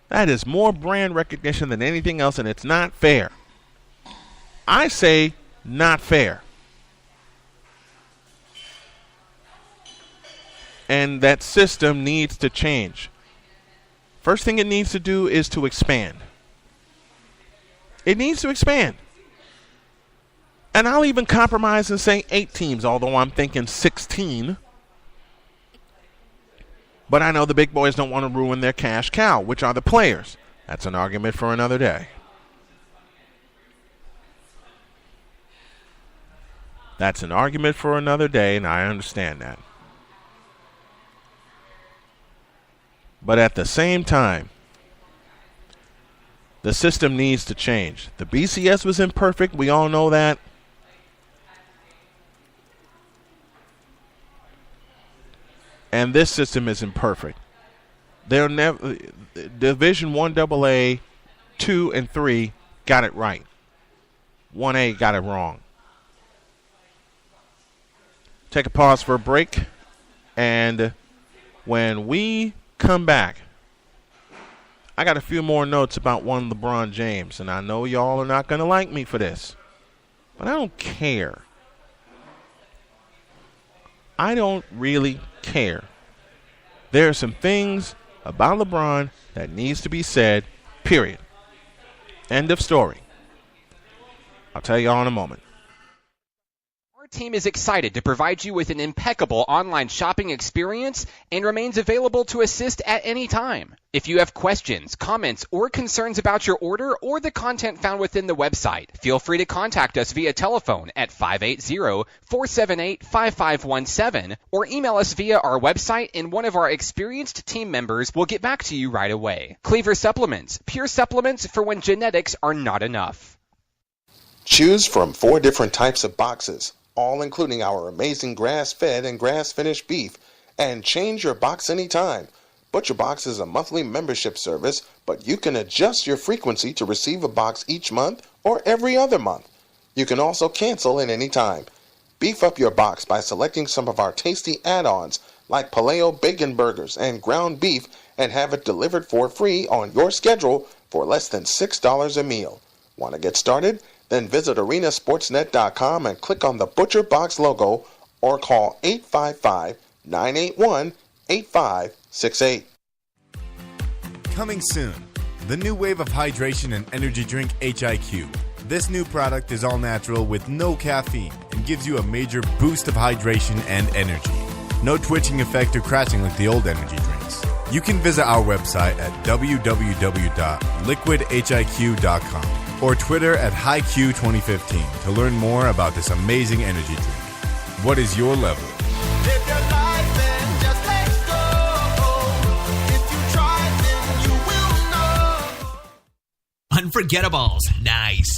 S7: That is more brand recognition than anything else, and it's not fair. I say not fair. And that system needs to change. First thing it needs to do is to expand. It needs to expand. And I'll even compromise and say 8 teams, although I'm thinking 16. But I know the big boys don't want to ruin their cash cow, which are the players. That's an argument for another day. That's an argument for another day, and I understand that. But at the same time, the system needs to change. The BCS was imperfect. We all know that. And this system is imperfect. They'll never. Division 1 AA, 2 and 3 got it right. 1A got it wrong. Take a pause for a break. And when we come back, I got a few more notes about one LeBron James. And I know y'all are not going to like me for this. But I don't care. I don't really care. There are some things about LeBron that needs to be said, period. End of story. I'll tell you all in a moment.
S9: Our team is excited to provide you with an impeccable online shopping experience and remains available to assist at any time. If you have questions, comments, or concerns about your order or the content found within the website, feel free to contact us via telephone at 580-478-5517 or email us via our website and one of our experienced team members will get back to you right away. Cleaver Supplements, pure supplements for when genetics are not enough.
S13: Choose from 4 different types of boxes, all including our amazing grass-fed and grass-finished beef, and change your box anytime. ButcherBox is a monthly membership service, but you can adjust your frequency to receive a box each month or every other month. You can also cancel at any time. Beef up your box by selecting some of our tasty add-ons like Paleo Bacon Burgers and ground beef and have it delivered for free on your schedule for less than $6 a meal. Want to get started? Then visit arenasportsnet.com and click on the ButcherBox logo or call 855-981-8568.
S14: Coming soon, the new wave of hydration and energy drink HIQ. This new product is all natural with no caffeine and gives you a major boost of hydration and energy. No twitching effect or crashing like the old energy drinks. You can visit our website at www.liquidhiq.com or Twitter at HiQ2015 to learn more about this amazing energy drink. What is your level?
S15: Live your life and just let go. If you try, then you will know.
S16: Unforgettables. Nice.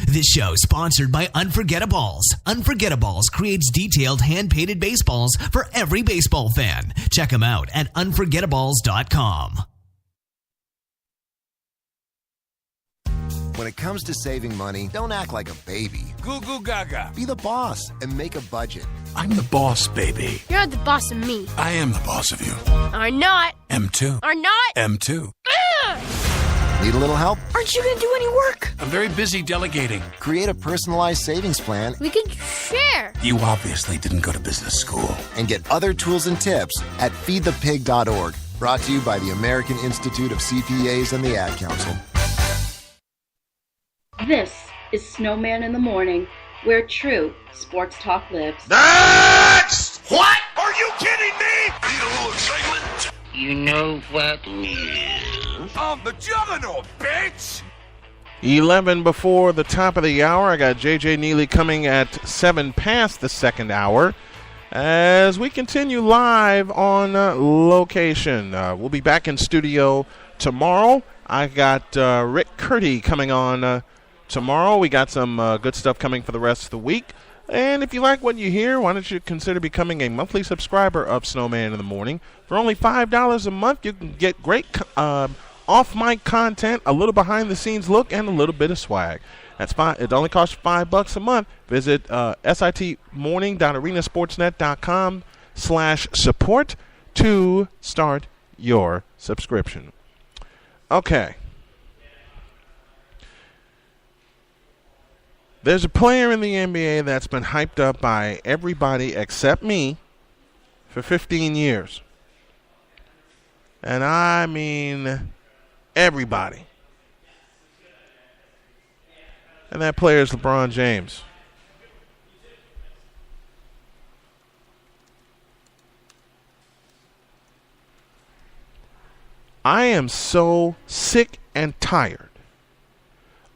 S16: This show is sponsored by Unforgettables. Unforgettables creates detailed hand-painted baseballs for every baseball fan. Check them out at unforgettables.com.
S17: When it comes to saving money, don't act like a baby.
S18: Goo goo gaga.
S17: Be the boss and make a budget.
S18: I'm the boss, baby.
S19: You're the boss of me.
S18: I am the boss of you.
S19: Are not.
S18: M2.
S19: Are not.
S18: M2.
S17: Need a little help?
S19: Aren't you going to do any work?
S18: I'm very busy delegating.
S17: Create a personalized savings plan.
S19: We can share.
S18: You obviously didn't go to business school.
S17: And get other tools and tips at feedthepig.org. Brought to you by the American Institute of CPAs and the Ad Council.
S2: This is Snowman in the Morning, where true sports talk lives.
S4: Next! What? Are you kidding me? Need a little excitement?
S6: You know what?
S18: I'm the juggernaut, bitch!
S7: 11 before the top of the hour. I got JJ Neely coming at 7 past the second hour as we continue live on location. We'll be back in studio tomorrow. I got Rick Curdy coming on tomorrow. We got some good stuff coming for the rest of the week. And if you like what you hear, why don't you consider becoming a monthly subscriber of Snowman in the Morning? For only $5 a month, you can get great off-mic content, a little behind-the-scenes look, and a little bit of swag. That's fine. It only costs $5 a month. Visit sitmorning.arenasportsnet.com/support to start your subscription. Okay. There's a player in the NBA that's been hyped up by everybody except me for 15 years. And I mean everybody. And that player is LeBron James. I am so sick and tired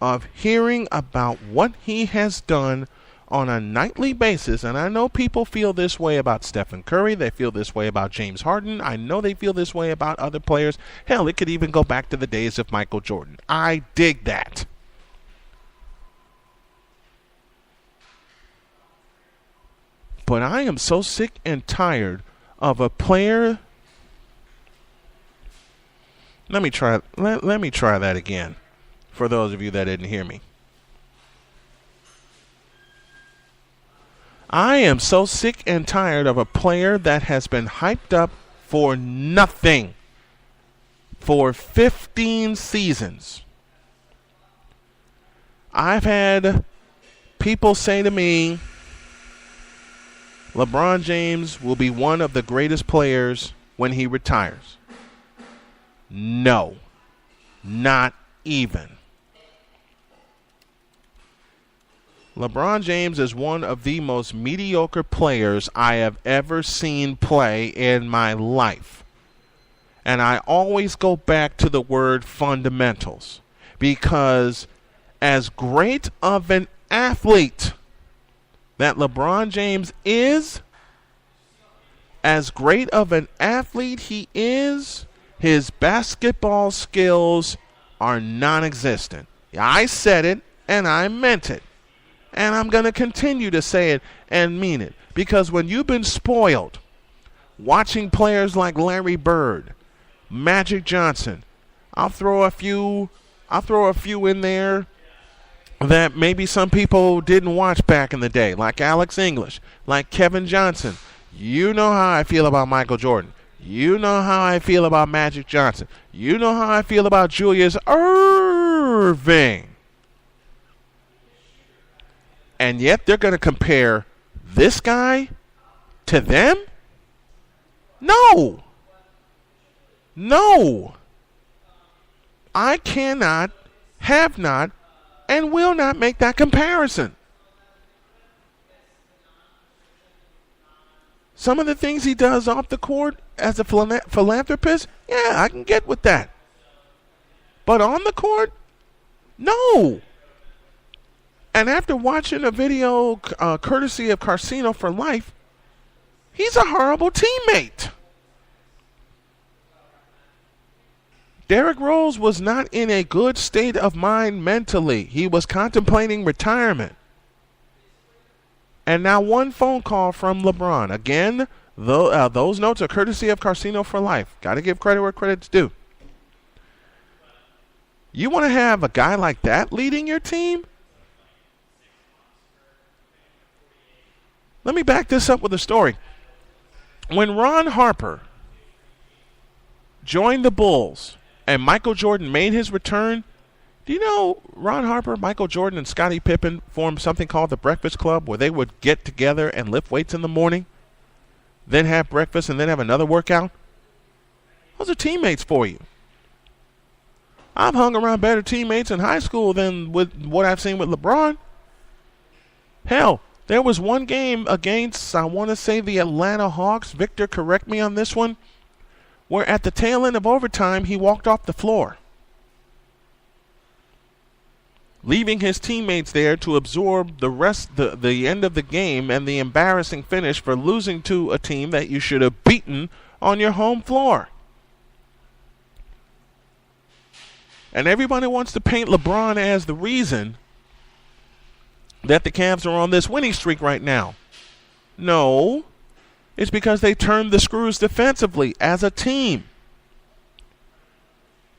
S7: of hearing about what he has done on a nightly basis. And I know people feel this way about Stephen Curry. They feel this way about James Harden. I know they feel this way about other players. Hell, it could even go back to the days of Michael Jordan. I dig that. But I am so sick and tired of a player. Let me try that again. For those of you that didn't hear me. I am so sick and tired of a player that has been hyped up for nothing for 15 seasons. I've had people say to me, LeBron James will be one of the greatest players when he retires. No, not even. LeBron James is one of the most mediocre players I have ever seen play in my life. And I always go back to the word fundamentals, because as great of an athlete that LeBron James is, as great of an athlete he is, his basketball skills are non-existent. I said it and I meant it. And I'm going to continue to say it and mean it. Because when you've been spoiled watching players like Larry Bird, Magic Johnson. I'll throw a few in there that maybe some people didn't watch back in the day, like Alex English, like Kevin Johnson. You know how I feel about Michael Jordan. You know how I feel about Magic Johnson. You know how I feel about Julius Irving. And yet they're going to compare this guy to them? No. No. I cannot, have not, and will not make that comparison. Some of the things he does off the court as a philanthropist, yeah, I can get with that. But on the court, no. And after watching a video courtesy of Casino for Life, he's a horrible teammate. Derrick Rose was not in a good state of mind mentally. He was contemplating retirement. And now one phone call from LeBron. Again, those notes are courtesy of Casino for Life. Got to give credit where credit's due. You want to have a guy like that leading your team? Let me back this up with a story. When Ron Harper joined the Bulls and Michael Jordan made his return, do you know Ron Harper, Michael Jordan, and Scottie Pippen formed something called the Breakfast Club, where they would get together and lift weights in the morning, then have breakfast, and then have another workout? Those are teammates for you. I've hung around better teammates in high school than with what I've seen with LeBron. Hell, there was one game against, I want to say, the Atlanta Hawks. Victor, correct me on this one. Where at the tail end of overtime, he walked off the floor, leaving his teammates there to absorb the end of the game and the embarrassing finish for losing to a team that you should have beaten on your home floor. And everybody wants to paint LeBron as the reason that the Cavs are on this winning streak right now. No, it's because they turned the screws defensively as a team.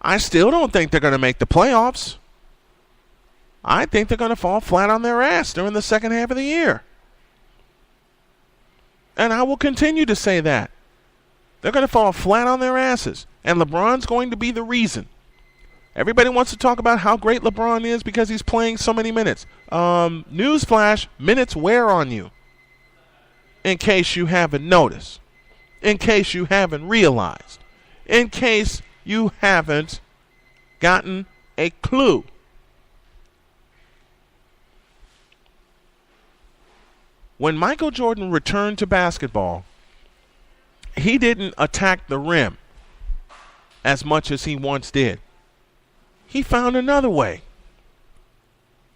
S7: I still don't think they're going to make the playoffs. I think they're going to fall flat on their ass during the second half of the year. And I will continue to say that. They're going to fall flat on their asses. And LeBron's going to be the reason. Everybody wants to talk about how great LeBron is because he's playing so many minutes. Newsflash, minutes wear on you. In case you haven't noticed. In case you haven't realized. In case you haven't gotten a clue. When Michael Jordan returned to basketball, he didn't attack the rim as much as he once did. He found another way.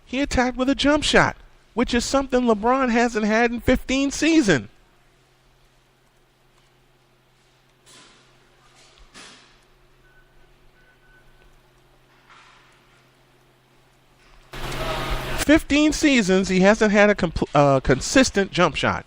S7: He attacked with a jump shot, which is something LeBron hasn't had in 15 seasons. He hasn't had a consistent jump shot.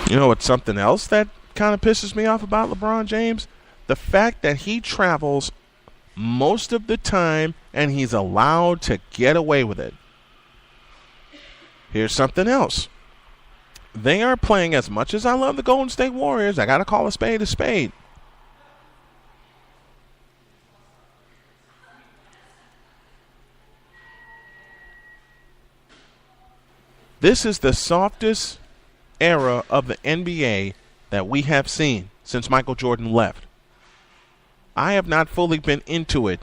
S7: You know what's something else that kind of pisses me off about LeBron James? The fact that he travels most of the time and he's allowed to get away with it. Here's something else. They are playing, as much as I love the Golden State Warriors, I got to call a spade a spade. This is the softest era of the NBA that we have seen since Michael Jordan left. I have not fully been into it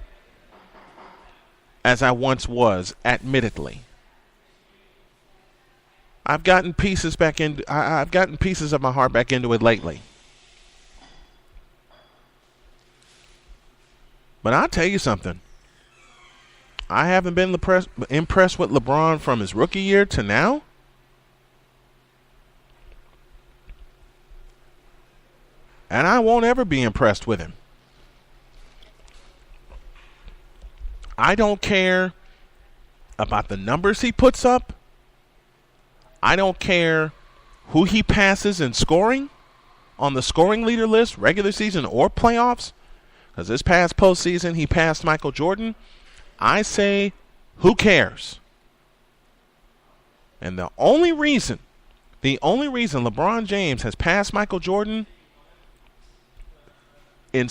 S7: as I once was, admittedly. I've gotten pieces of my heart back into it lately. But I'll tell you something. I haven't been impressed with LeBron from his rookie year to now. And I won't ever be impressed with him. I don't care about the numbers he puts up. I don't care who he passes in scoring on the scoring leader list, regular season or playoffs. Because this past postseason, he passed Michael Jordan. I say, who cares? And the only reason LeBron James has passed Michael Jordan in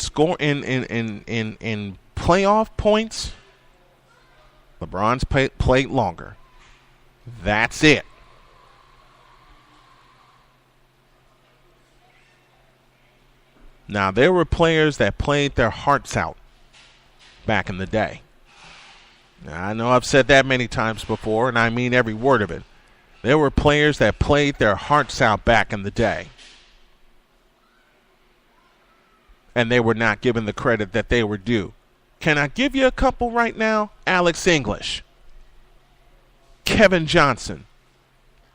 S7: playoff points, LeBron's played longer. That's it. Now, there were players that played their hearts out back in the day. Now, I know I've said that many times before, and I mean every word of it. There were players that played their hearts out back in the day. And they were not given the credit that they were due. Can I give you a couple right now? Alex English, Kevin Johnson,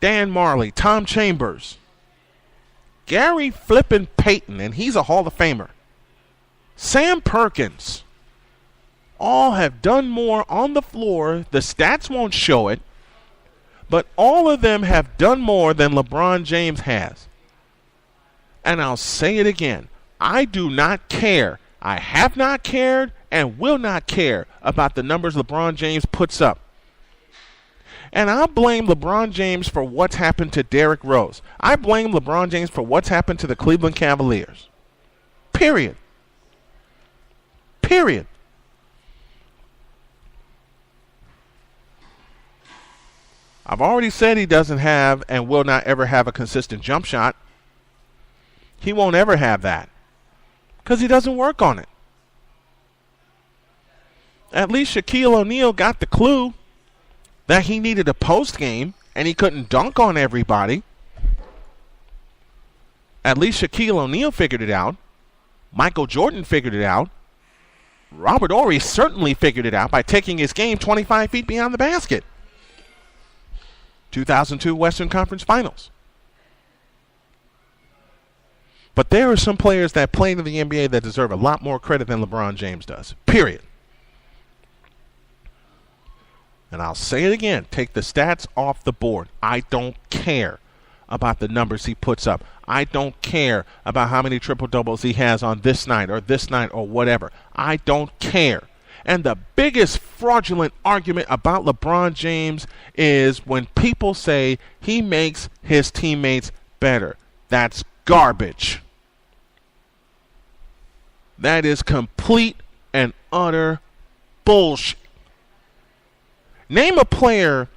S7: Dan Marley, Tom Chambers, Gary Flippin' Payton, and he's a Hall of Famer, Sam Perkins, all have done more on the floor. The stats won't show it, but all of them have done more than LeBron James has. And I'll say it again. I do not care. I have not cared and will not care about the numbers LeBron James puts up. And I blame LeBron James for what's happened to Derrick Rose. I blame LeBron James for what's happened to the Cleveland Cavaliers. Period. Period. I've already said he doesn't have and will not ever have a consistent jump shot. He won't ever have that because he doesn't work on it. At least Shaquille O'Neal got the clue that he needed a post game and he couldn't dunk on everybody. At least Shaquille O'Neal figured it out. Michael Jordan figured it out. Robert Horry certainly figured it out by taking his game 25 feet beyond the basket. 2002 Western Conference Finals. But there are some players that play in the NBA that deserve a lot more credit than LeBron James does. Period. And I'll say it again. Take the stats off the board. I don't care about the numbers he puts up. I don't care about how many triple-doubles he has on this night or whatever. I don't care. And the biggest fraudulent argument about LeBron James is when people say he makes his teammates better. That's garbage. That is complete and utter bullshit. Name a player.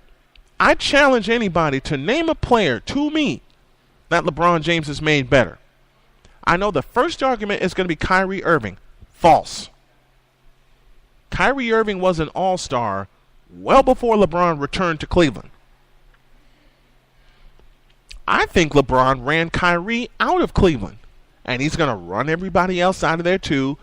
S7: I challenge anybody to name a player to me that LeBron James has made better. I know the first argument is going to be Kyrie Irving. False. Kyrie Irving was an all-star well before LeBron returned to Cleveland. I think LeBron ran Kyrie out of Cleveland, and he's going to run everybody else out of there too.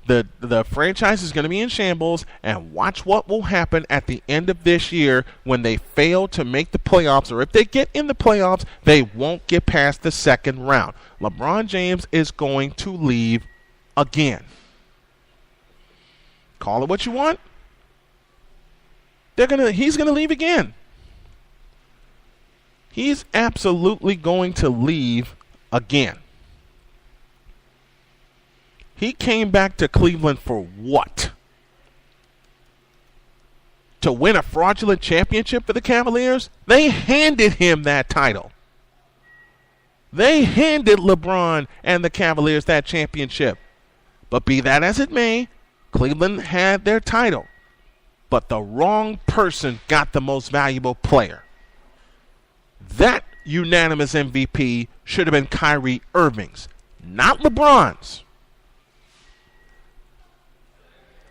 S7: The franchise is going to be in shambles, and watch what will happen at the end of this year when they fail to make the playoffs, or if they get in the playoffs, they won't get past the second round. LeBron James is going to leave again. Call it what you want. He's going to leave again. He's absolutely going to leave again. He came back to Cleveland for what? To win a fraudulent championship for the Cavaliers? They handed him that title. They handed LeBron and the Cavaliers that championship. But be that as it may, Cleveland had their title. But the wrong person got the most valuable player. That unanimous MVP should have been Kyrie Irving's, not LeBron's.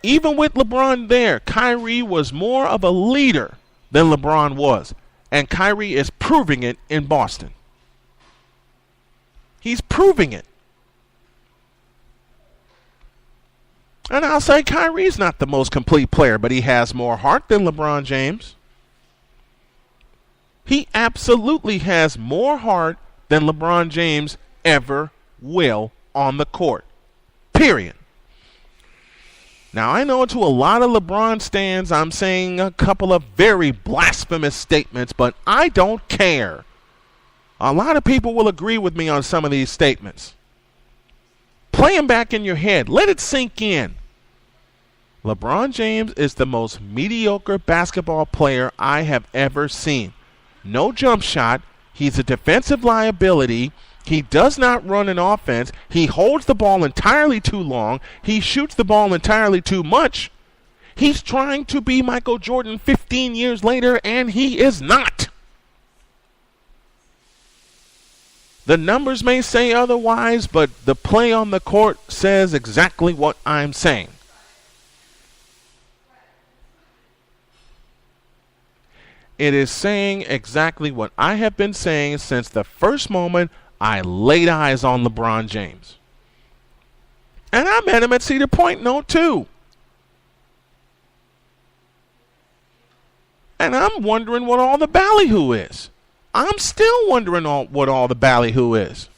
S7: Even with LeBron there, Kyrie was more of a leader than LeBron was. And Kyrie is proving it in Boston. He's proving it. And I'll say Kyrie's not the most complete player, but he has more heart than LeBron James. He absolutely has more heart than LeBron James ever will on the court. Period. Now, I know to a lot of LeBron stands, I'm saying a couple of very blasphemous statements, but I don't care. A lot of people will agree with me on some of these statements. Play them back in your head. Let it sink in. LeBron James is the most mediocre basketball player I have ever seen. No jump shot. He's a defensive liability. He does not run an offense. He holds the ball entirely too long. He shoots the ball entirely too much. He's trying to be Michael Jordan 15 years later, and he is not. The numbers may say otherwise, but the play on the court says exactly what I'm saying. It is saying exactly what I have been saying since the first moment I laid eyes on LeBron James. And I met him at Cedar Point Note 2. And I'm wondering what all the ballyhoo is. I'm still wondering what all the ballyhoo is.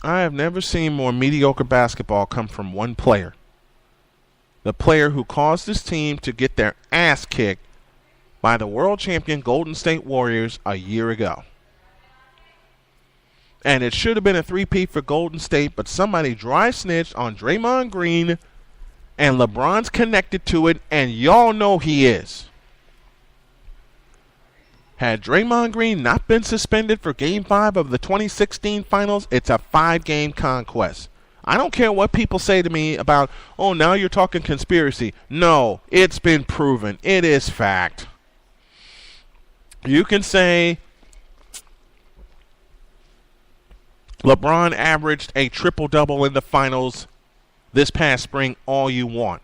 S7: I have never seen more mediocre basketball come from one player. The player who caused his team to get their ass kicked by the world champion Golden State Warriors a year ago. And it should have been a three-peat for Golden State, but somebody dry snitched on Draymond Green, and LeBron's connected to it, and y'all know he is. Had Draymond Green not been suspended for Game 5 of the 2016 Finals, it's a 5-game conquest. I don't care what people say to me about, oh, now you're talking conspiracy. No, it's been proven. It is fact. You can say LeBron averaged a triple-double in the finals this past spring all you want.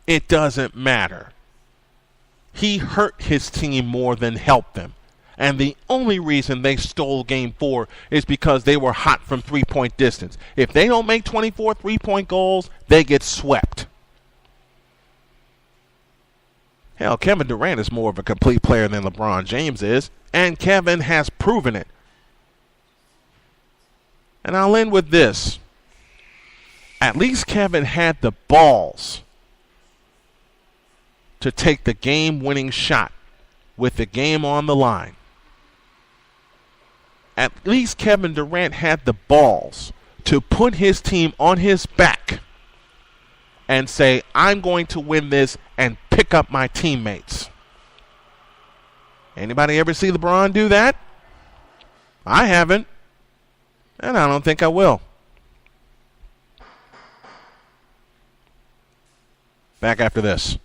S7: It doesn't matter. He hurt his team more than helped them. And the only reason they stole Game 4 is because they were hot from three-point distance. If they don't make 24 three-point goals, they get swept. Hell, Kevin Durant is more of a complete player than LeBron James is, and Kevin has proven it. And I'll end with this. At least Kevin had the balls to take the game-winning shot with the game on the line. At least Kevin Durant had the balls to put his team on his back and say, I'm going to win this and pick up my teammates. Anybody ever see LeBron do that? I haven't, and I don't think I will. Back after this.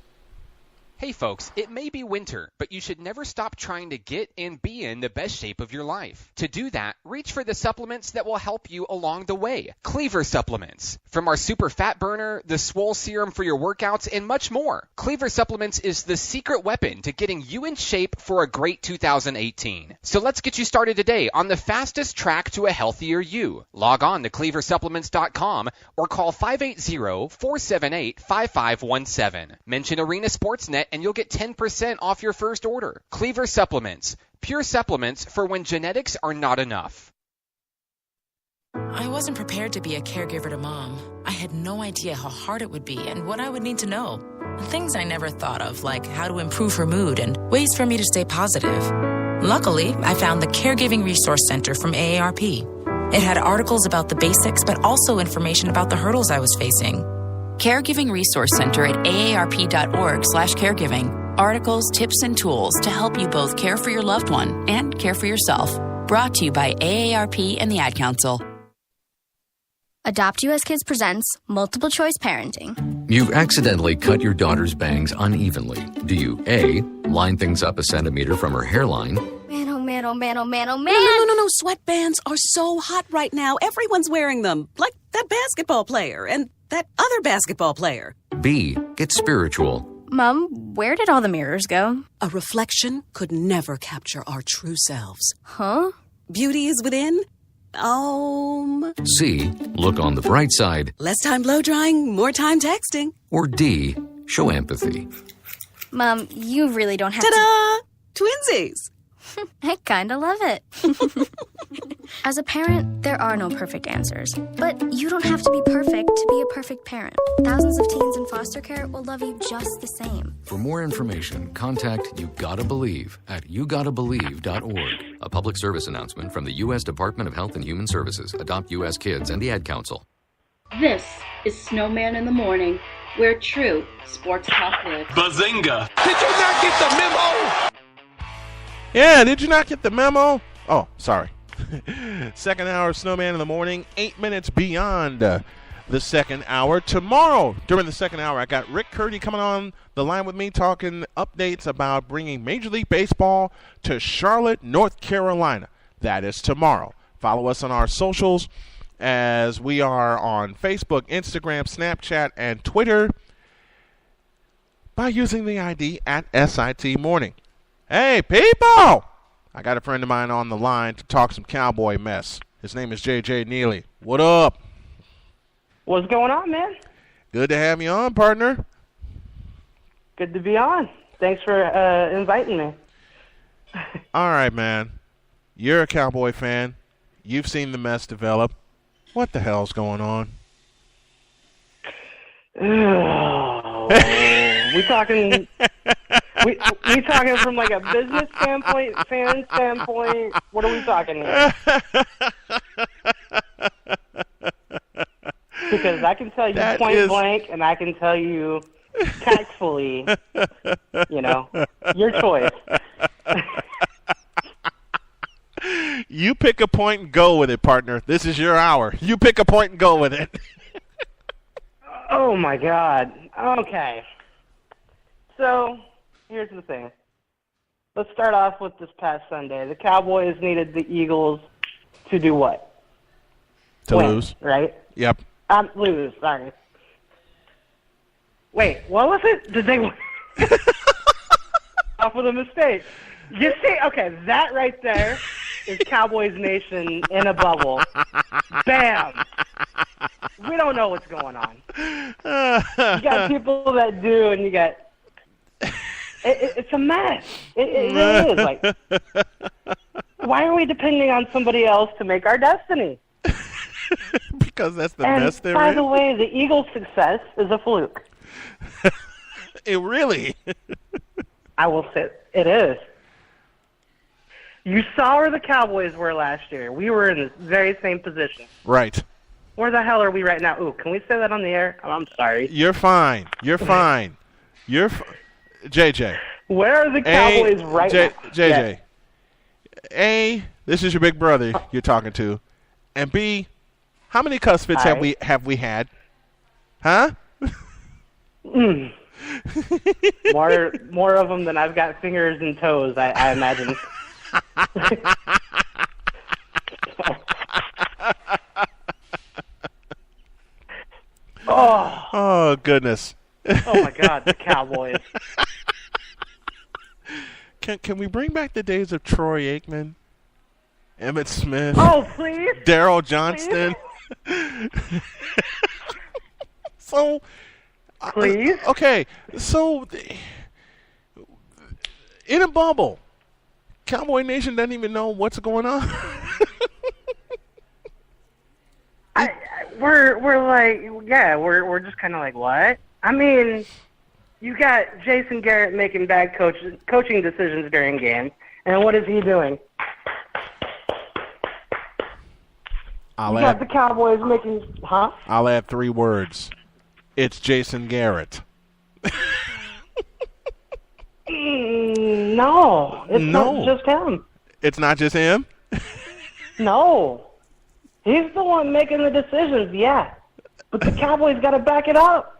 S9: Hey folks, it may be winter, but you should never stop trying to get and be in the best shape of your life. To do that, reach for the supplements that will help you along the way. Cleaver supplements. From our super fat burner, the swole serum for your workouts, and much more. Cleaver supplements is the secret weapon to getting you in shape for a great 2018. So let's get you started today on the fastest track to a healthier you. Log on to cleaversupplements.com or call 580-478-5517. Mention Arena Sportsnet and you'll get 10% off your first order. Cleaver Supplements. Pure supplements for when genetics are not enough.
S20: I wasn't prepared to be a caregiver to Mom. I had no idea how hard it would be and what I would need to know. Things I never thought of, like how to improve her mood and ways for me to stay positive. Luckily, I found the Caregiving Resource Center from AARP. It had articles about the basics, but also information about the hurdles I was facing. Caregiving Resource Center at aarp.org/caregiving. Articles, tips, and tools to help you both care for your loved one and care for yourself. Brought to you by AARP and the Ad Council.
S10: Adopt US Kids presents Multiple Choice Parenting.
S11: You've accidentally cut your daughter's bangs unevenly. Do you A, line things up a centimeter from her hairline?
S10: Man, oh man, oh man, oh man, oh man.
S21: No. Sweatbands are so hot right now. Everyone's wearing them. Like that basketball player and that other basketball player.
S11: B, get spiritual.
S10: Mom, where did all the mirrors go?
S21: A reflection could never capture our true selves.
S10: Huh?
S21: Beauty is within.
S11: C, look on the bright side.
S21: Less time blow drying, more time texting.
S11: Or D, show empathy.
S10: Mom, you really don't have
S21: Ta-da! Twinsies.
S10: I kinda love it. As a parent, there are no perfect answers. But you don't have to be perfect to be a perfect parent. Thousands of teens in foster care will love you just the same.
S11: For more information, contact You Gotta Believe at YouGottaBelieve.org. A public service announcement from the U.S. Department of Health and Human Services, Adopt U.S. Kids, and the Ad Council.
S2: This is Snowman in the Morning, where true sports talk lives.
S18: Bazinga! Did you not get the memo?
S7: Yeah, did you not get the memo? Oh, sorry. Second hour of Snowman in the Morning, 8 minutes beyond the second hour. Tomorrow, during the second hour, I got Rick Curdy coming on the line with me talking updates about bringing Major League Baseball to Charlotte, North Carolina. That is tomorrow. Follow us on our socials as we are on Facebook, Instagram, Snapchat, and Twitter by using the ID at SIT Morning. Hey, people! I got a friend of mine on the line to talk some cowboy mess. His name is JJ Neely. What up?
S8: What's going on, man?
S7: Good to have you on, partner.
S8: Good to be on. Thanks for inviting me.
S7: All right, man. You're a cowboy fan. You've seen the mess develop. What the hell's going on?
S8: We talking from like a business standpoint, fan standpoint. What are we talking here? Because I can tell you point blank, and I can tell you tactfully. Your choice.
S7: You pick a point and go with it, partner. This is your hour. You pick a point and go with it.
S8: Oh, my God. Okay. So, here's the thing. Let's start off with this past Sunday. The Cowboys needed the Eagles to do what?
S7: To
S8: Win,
S7: lose.
S8: Right?
S7: Yep.
S8: Lose, sorry. Wait, what was it? Did they win? Off with a mistake. You see, okay, that right there is Cowboys Nation in a bubble. Bam! We don't know what's going on. You got people that do, and you got... It's a mess. It really is. Like, why are we depending on somebody else to make our destiny?
S7: Because that's the best there is.
S8: By the way, the Eagles' success is a fluke.
S7: It really?
S8: I will say it is. You saw where the Cowboys were last year. We were in the very same position.
S7: Right.
S8: Where the hell are we right now? Ooh, can we say that on the air? Oh, I'm sorry.
S7: You're fine. You're fine. JJ.
S8: Where are the Cowboys right now?
S7: JJ. Yes. A, this is your big brother you're talking to. And B, how many cuss fits have we had? Huh?
S8: More of them than I've got fingers and toes, I imagine.
S7: Oh, goodness.
S8: Oh, my God, the Cowboys.
S7: Can we bring back the days of Troy Aikman, Emmitt Smith?
S8: Oh, please.
S7: Daryl Johnston. So,
S8: please.
S7: Okay, so in a bubble, Cowboy Nation doesn't even know what's going on.
S8: We're just kind of like, what? I mean, you got Jason Garrett making bad coaching decisions during games, and what is he doing? You got the Cowboys making, huh?
S7: I'll add 3 words. It's Jason Garrett.
S8: No, it's not just him.
S7: It's not just him?
S8: No. He's the one making the decisions, yeah. But the Cowboys got to back it up.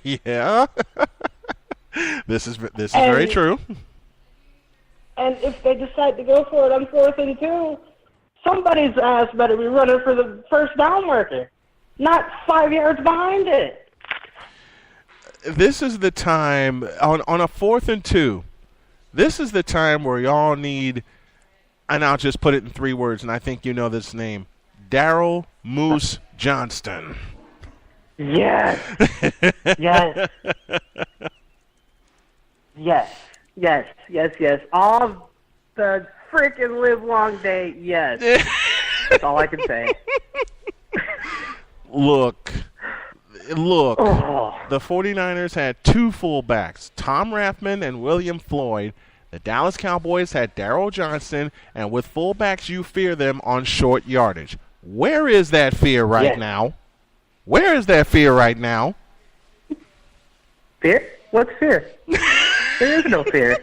S7: Yeah. This is very true.
S8: And if they decide to go for it on 4th and 2, somebody's ass better be running for the first down marker, not 5 yards behind it.
S7: This is the time on a 4th and 2. This is the time where y'all need, and I'll just put it in 3 words, and I think you know this name, Daryl Moose Johnston.
S8: Yes. Yes. Yes. Yes. All the freaking live long day, yes. That's all I can say.
S7: Look.
S8: Oh.
S7: The 49ers had two fullbacks, Tom Rathman and William Floyd. The Dallas Cowboys had Darryl Johnson, and with fullbacks, you fear them on short yardage. Where is that fear right now? Where is that fear right now?
S8: Fear? What's fear? There is no fear.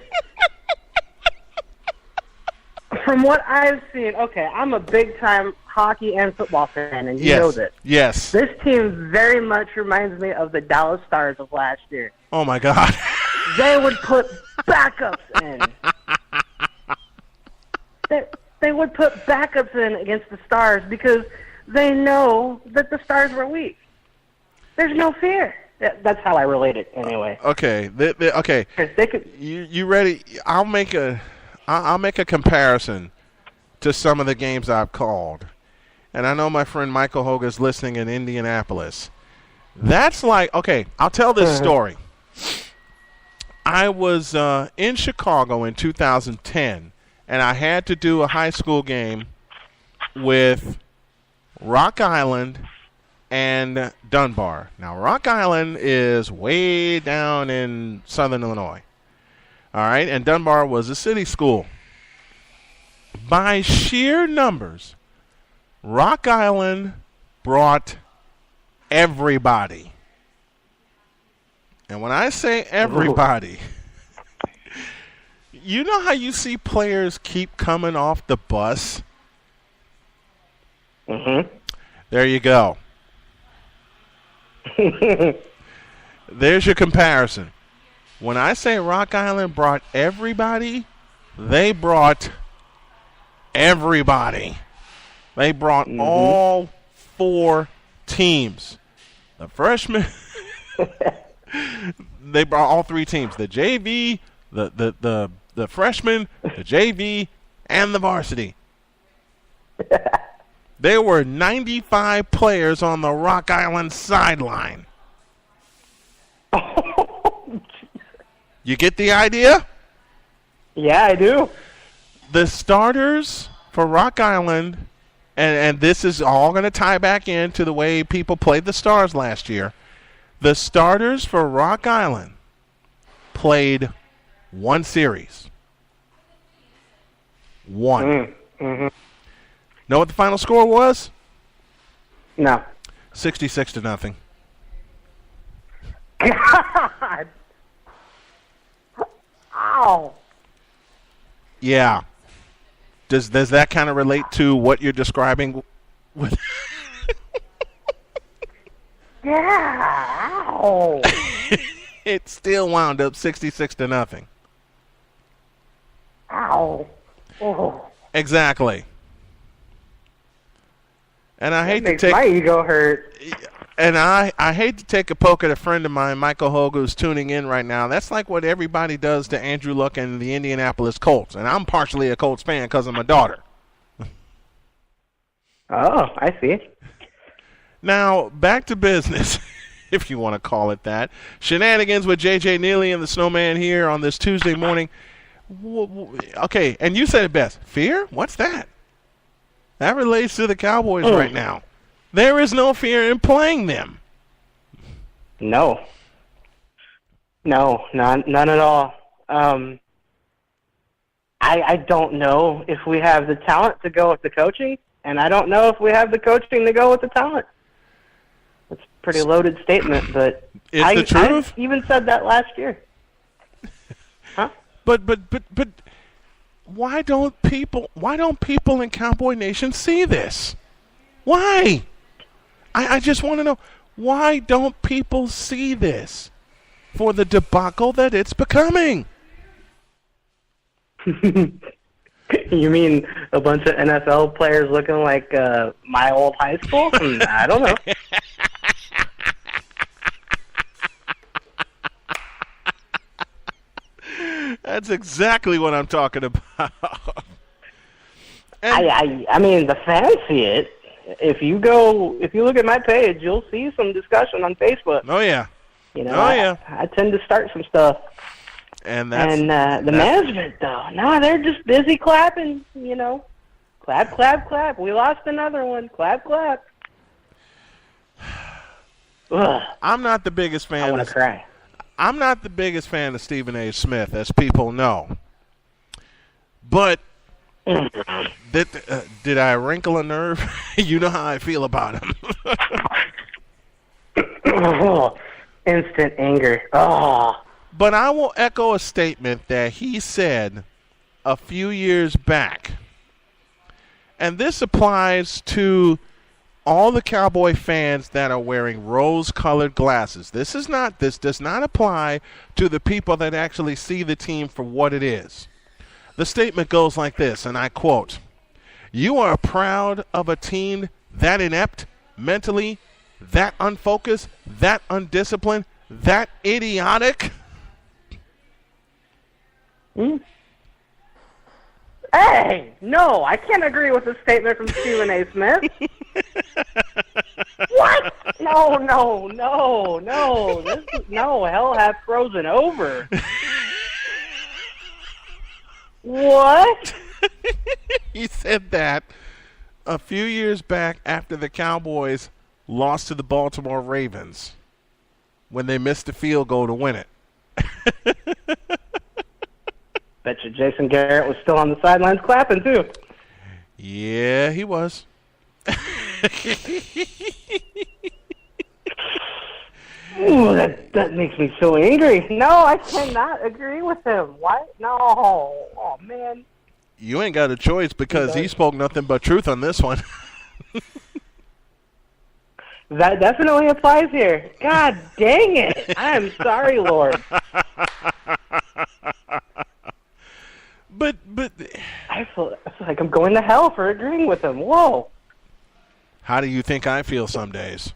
S8: From what I've seen, okay, I'm a big-time hockey and football fan, and you know this.
S7: Yes.
S8: This team very much reminds me of the Dallas Stars of last year.
S7: Oh, my God.
S8: They would put backups in. They would put backups in against the Stars because they know that the Stars were weak. There's no fear. That's how I relate it, anyway.
S7: Okay. Okay.
S8: They could,
S7: you ready? I'll make a comparison to some of the games I've called. And I know my friend Michael Hogue is listening in Indianapolis. That's like, okay, I'll tell this story. I was in Chicago in 2010, and I had to do a high school game with Rock Island and Dunbar. Now, Rock Island is way down in southern Illinois. All right, and Dunbar was a city school. By sheer numbers, Rock Island brought everybody. And when I say everybody, you know how you see players keep coming off the bus?
S8: Mm-hmm.
S7: There you go. There's your comparison. When I say Rock Island brought everybody, they brought everybody. They brought all four teams. The freshmen, they brought all three teams. The JV, the freshmen, the JV, and the varsity. There were 95 players on the Rock Island sideline. You get the idea?
S8: Yeah, I do.
S7: The starters for Rock Island, and this is all going to tie back into the way people played the Stars last year. The starters for Rock Island played one series. One.
S8: Mm-hmm.
S7: Know what the final score was?
S8: No.
S7: 66-0.
S8: God. Ow.
S7: Yeah. Does that kind of relate to what you're describing? With
S8: Yeah. Ow.
S7: It still wound up 66-0.
S8: Ow. Oh.
S7: Exactly. And I hate to
S8: makes
S7: take
S8: my ego hurt.
S7: And I hate to take a poke at a friend of mine, Michael Hogue, who's tuning in right now. That's like what everybody does to Andrew Luck and the Indianapolis Colts. And I'm partially a Colts fan because of my daughter.
S8: Oh, I see.
S7: Now, back to business, if you want to call it that. Shenanigans with J.J. Neely and the Snowman here on this Tuesday morning. Okay, and you said it best. Fear? What's that? That relates to the Cowboys right now. There is no fear in playing them.
S8: No. No, none at all. I don't know if we have the talent to go with the coaching, and I don't know if we have the coaching to go with the talent. It's a pretty loaded statement, but
S7: It's the truth.
S8: I even said that last year. Huh?
S7: But why don't people in Cowboy Nation see this? Why? I just want to know, why don't people see this for the debacle that it's becoming?
S8: You mean a bunch of NFL players looking like my old high school? I don't know.
S7: That's exactly what I'm talking about.
S8: I mean, the fans see it. If you look at my page, you'll see some discussion on Facebook.
S7: Oh yeah.
S8: You know,
S7: oh yeah.
S8: I tend to start some stuff.
S7: And that's
S8: the management, though, no, they're just busy clapping, Clap, clap, clap. We lost another one. Clap, clap. Ugh.
S7: I'm not the biggest fan.
S8: I want to cry.
S7: I'm not the biggest fan of Stephen A. Smith, as people know. But did I wrinkle a nerve? You know how I feel about him.
S8: Instant anger. Oh.
S7: But I will echo a statement that he said a few years back. And this applies to all the Cowboy fans that are wearing rose-colored glasses. This does not apply to the people that actually see the team for what it is. The statement goes like this, and I quote, "You are proud of a team that inept, mentally, that unfocused, that undisciplined, that idiotic?"
S8: Hey, no, I can't agree with the statement from Stephen A. Smith. What? No. No, hell hath frozen over. What?
S7: He said that a few years back after the Cowboys lost to the Baltimore Ravens when they missed the field goal to win it.
S8: Bet you Jason Garrett was still on the sidelines clapping, too.
S7: Yeah, he was.
S8: Ooh, that makes me so angry. No, I cannot agree with him. What? No. Oh, man.
S7: You ain't got a choice because he spoke nothing but truth on this one.
S8: That definitely applies here. God dang it. I'm sorry, Lord.
S7: But
S8: I feel like I'm going to hell for agreeing with him. Whoa.
S7: How do you think I feel some days?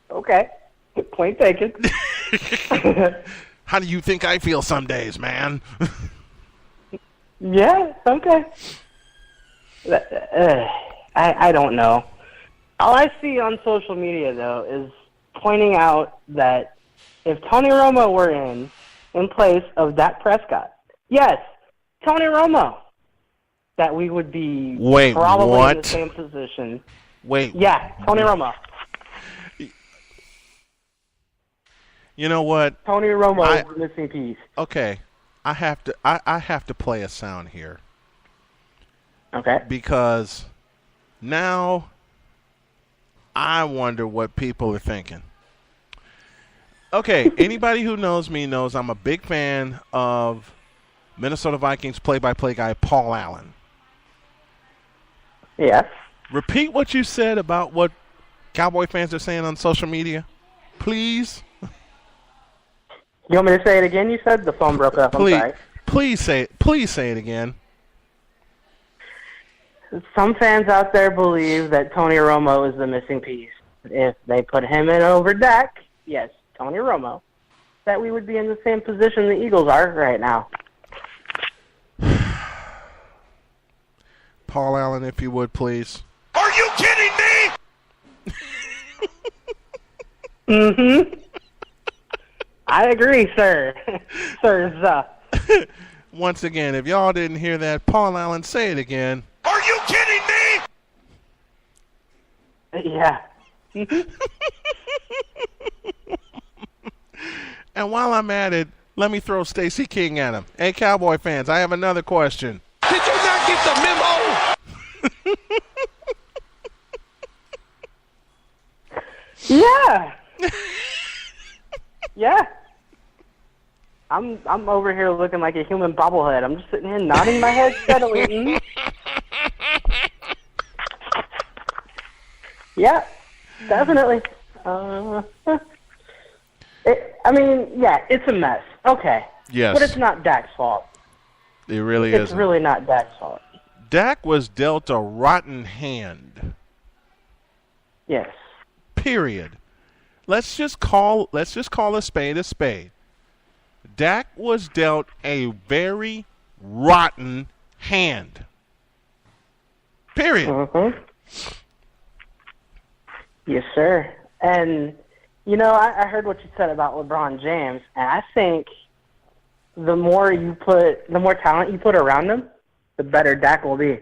S8: Okay. Point taken.
S7: How do you think I feel some days, man?
S8: Yeah, okay. I don't know. All I see on social media, though, is pointing out that if Tony Romo were in place of Dak Prescott, yes, Tony Romo, that we would be probably in the same position. Yeah, Tony Romo.
S7: You know what?
S8: Tony Romo is missing piece.
S7: Okay, I have to play a sound here.
S8: Okay.
S7: Because now I wonder what people are thinking. Okay, anybody who knows me knows I'm a big fan of Minnesota Vikings play-by-play guy Paul Allen.
S8: Yes.
S7: Repeat what you said about what Cowboy fans are saying on social media, please.
S8: You want me to say it again? You said the phone broke up. I'm sorry.
S7: Please say it again.
S8: Some fans out there believe that Tony Romo is the missing piece. If they put him in over Dak, yes, Tony Romo, that we would be in the same position the Eagles are right now.
S7: Paul Allen, if you would, please.
S15: Are you kidding me?
S8: Mm-hmm. I agree, sir. Sirs.
S7: Once again, if y'all didn't hear that, Paul Allen, say it again.
S15: Are you kidding me?
S8: Yeah.
S7: And while I'm at it, let me throw Stacey King at him. Hey, Cowboy fans, I have another question.
S18: Did you not get the memo?
S8: Yeah. Yeah. I'm over here looking like a human bobblehead. I'm just sitting here nodding my head steadily. Mm. Yeah, definitely. It's a mess. Okay.
S7: Yes.
S8: But it's not Dak's fault.
S7: It really is.
S8: It's really not Dak's fault.
S7: Dak was dealt a rotten hand.
S8: Yes.
S7: Period. Let's just call a spade a spade. Dak was dealt a very rotten hand. Period.
S8: Mm-hmm. Yes, sir. And, You know, I heard what you said about LeBron James, and I think the more talent you put around him, the better Dak will be.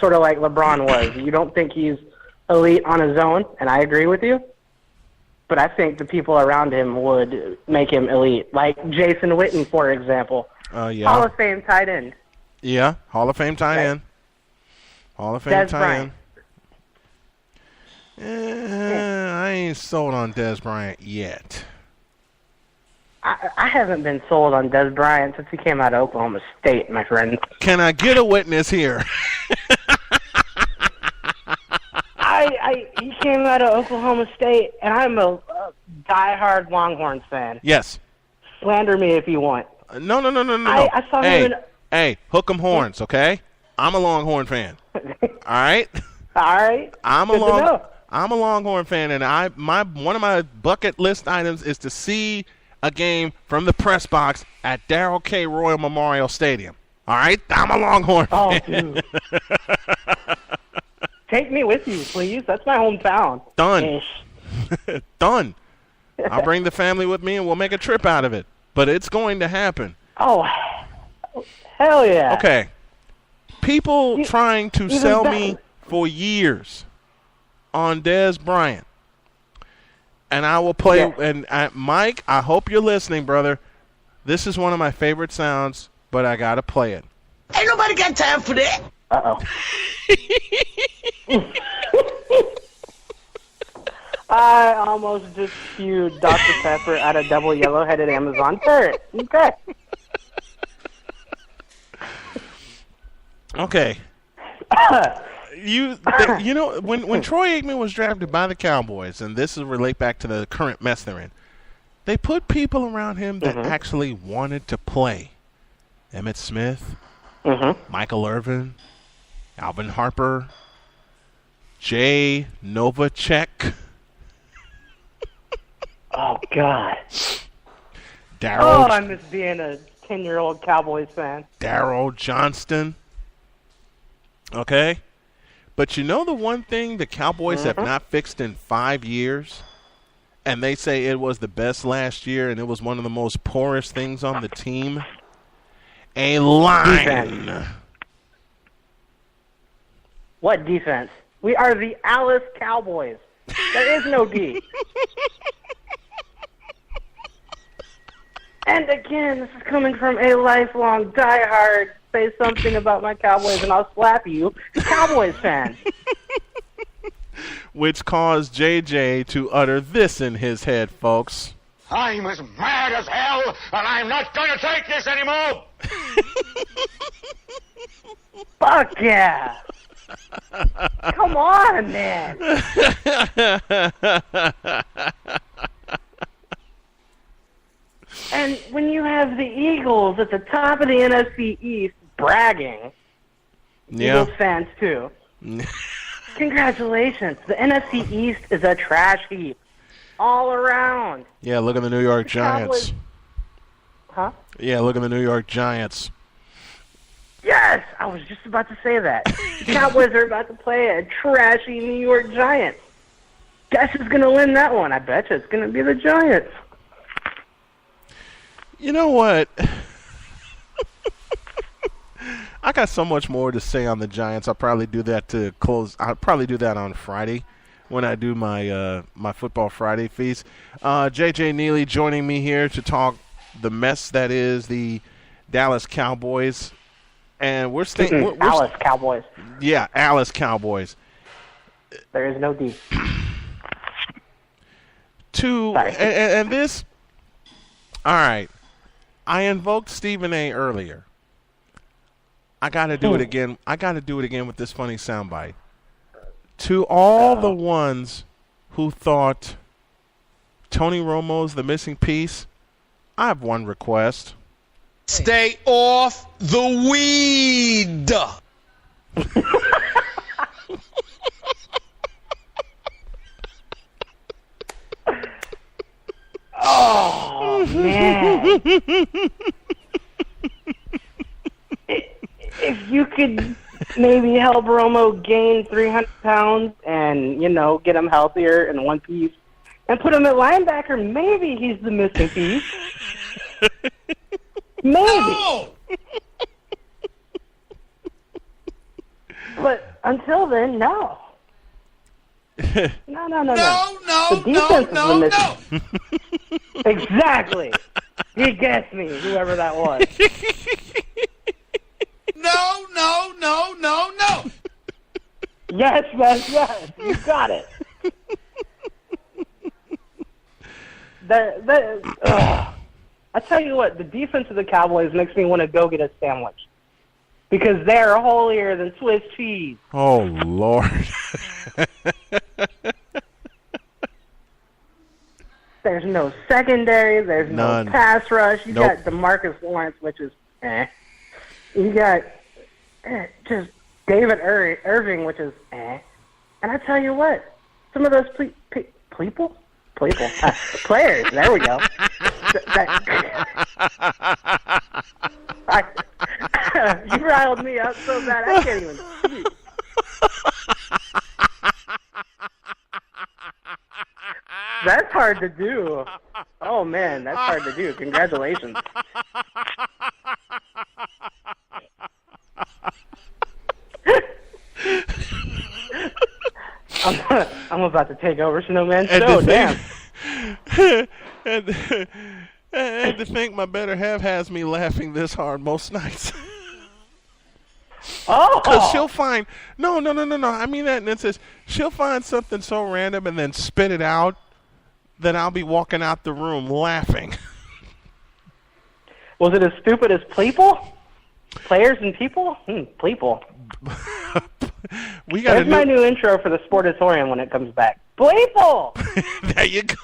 S8: Sort of like LeBron was. You don't think he's elite on his own, and I agree with you, but I think the people around him would make him elite. Like Jason Witten, for example.
S7: Yeah.
S8: Hall of Fame tight end.
S7: Yeah, Hall of Fame tight end. Hall of Fame
S8: Des
S7: tight
S8: Bryant.
S7: end. I ain't sold on Des Bryant yet.
S8: I haven't been sold on Des Bryant since he came out of Oklahoma State, my friend.
S7: Can I get a witness here?
S8: He came out of Oklahoma State, and I'm a diehard Longhorns fan.
S7: Yes.
S8: Slander me if you want.
S7: No.
S8: I saw him in...
S7: Hey, hook 'em horns, okay? I'm a Longhorn fan. All right?
S8: All right.
S7: I'm
S8: Good to know.
S7: a Longhorn fan, and one of my bucket list items is to see a game from the press box at Darrell K. Royal Memorial Stadium. All right? I'm a Longhorn fan.
S8: Dude. Take me with you, please. That's my hometown.
S7: Done. Done. I'll bring the family with me, and we'll make a trip out of it. But it's going to happen.
S8: Oh, hell yeah.
S7: Okay. People trying to
S8: even
S7: sell
S8: better.
S7: me for years on Des Bryant. And I will play.
S8: Yes.
S7: And Mike, I hope you're listening, brother. This is one of my favorite sounds, but I got to play it.
S15: Ain't nobody got time for that.
S8: Uh-oh. I almost just spewed Dr. Pepper out of double yellow-headed Amazon turret. Okay.
S7: Okay. You know, when Troy Aikman was drafted by the Cowboys, and this is relate back to the current mess they're in, they put people around him that actually wanted to play. Emmitt Smith, Michael Irvin, Alvin Harper, Jay Novacek.
S8: Oh, God.
S7: Darryl.
S8: Oh, I miss being a 10-year-old Cowboys fan.
S7: Darryl Johnston. Okay? But you know the one thing the Cowboys have not fixed in 5 years? And they say it was the best last year and it was one of the most porous things on the team? A line.
S8: Defense. What defense? We are the Alice Cowboys. There is no D. And again, this is coming from a lifelong diehard, say something about my Cowboys and I'll slap you, Cowboys fan.
S7: Which caused JJ to utter this in his head, folks.
S5: I'm as mad as hell, and I'm not going to take this anymore.
S8: Fuck yeah. Come on, man. And when you have the Eagles at the top of the NFC East bragging, Eagles fans too, congratulations. The NFC East is a trash heap all around.
S7: Yeah, look at the New York Giants.
S8: Cowboys. Huh?
S7: Yeah, look at the New York Giants.
S8: Yes, I was just about to say that. The Cowboys are about to play a trashy New York Giants. Guess who's going to win that one? I bet you it's going to be the Giants.
S7: You know what? I got so much more to say on the Giants. I'll probably do that to close. I'll probably do that on Friday when I do my my Football Friday feast. JJ Neely joining me here to talk the mess that is the Dallas Cowboys. And we're staying.
S8: Alice Cowboys.
S7: Yeah, Alice Cowboys.
S8: There is no D.
S7: And this. All right. I invoked Stephen A. earlier. I got to do it again. I got to do it again with this funny soundbite. To all the ones who thought Tony Romo's the missing piece, I have one request.
S18: Stay off the weed.
S8: Oh, man. If you could maybe help Romo gain 300 pounds and, you know, get him healthier in one piece, and put him at linebacker, maybe he's the missing piece. Maybe.
S18: No!
S8: But until then, no. No. The defense is the missing. Exactly. He guessed me, whoever that was.
S18: No.
S8: Yes. You got it. I tell you what, the defense of the Cowboys makes me want to go get a sandwich. Because they're holier than Swiss cheese.
S7: Oh, Lord.
S8: There's no secondary. There's
S7: None.
S8: no pass rush. You
S7: Nope.
S8: got DeMarcus Lawrence, which is You got just David Irving, which is And I tell you what, some of those people? Players, there we go. You riled me up so bad I can't even speak. That's hard to do. Oh, man, that's hard to do. Congratulations. I'm about to take over Snowman show, damn.
S7: And to think my better half has me laughing this hard most nights.
S8: Oh!
S7: Because she'll find... No. I mean that in instance. She'll find something so random and then spit it out that I'll be walking out the room laughing.
S8: Was it as stupid as people? Players and people? People.
S7: There's
S8: my new intro for the Sportatorium when it comes back. People!
S7: There you go.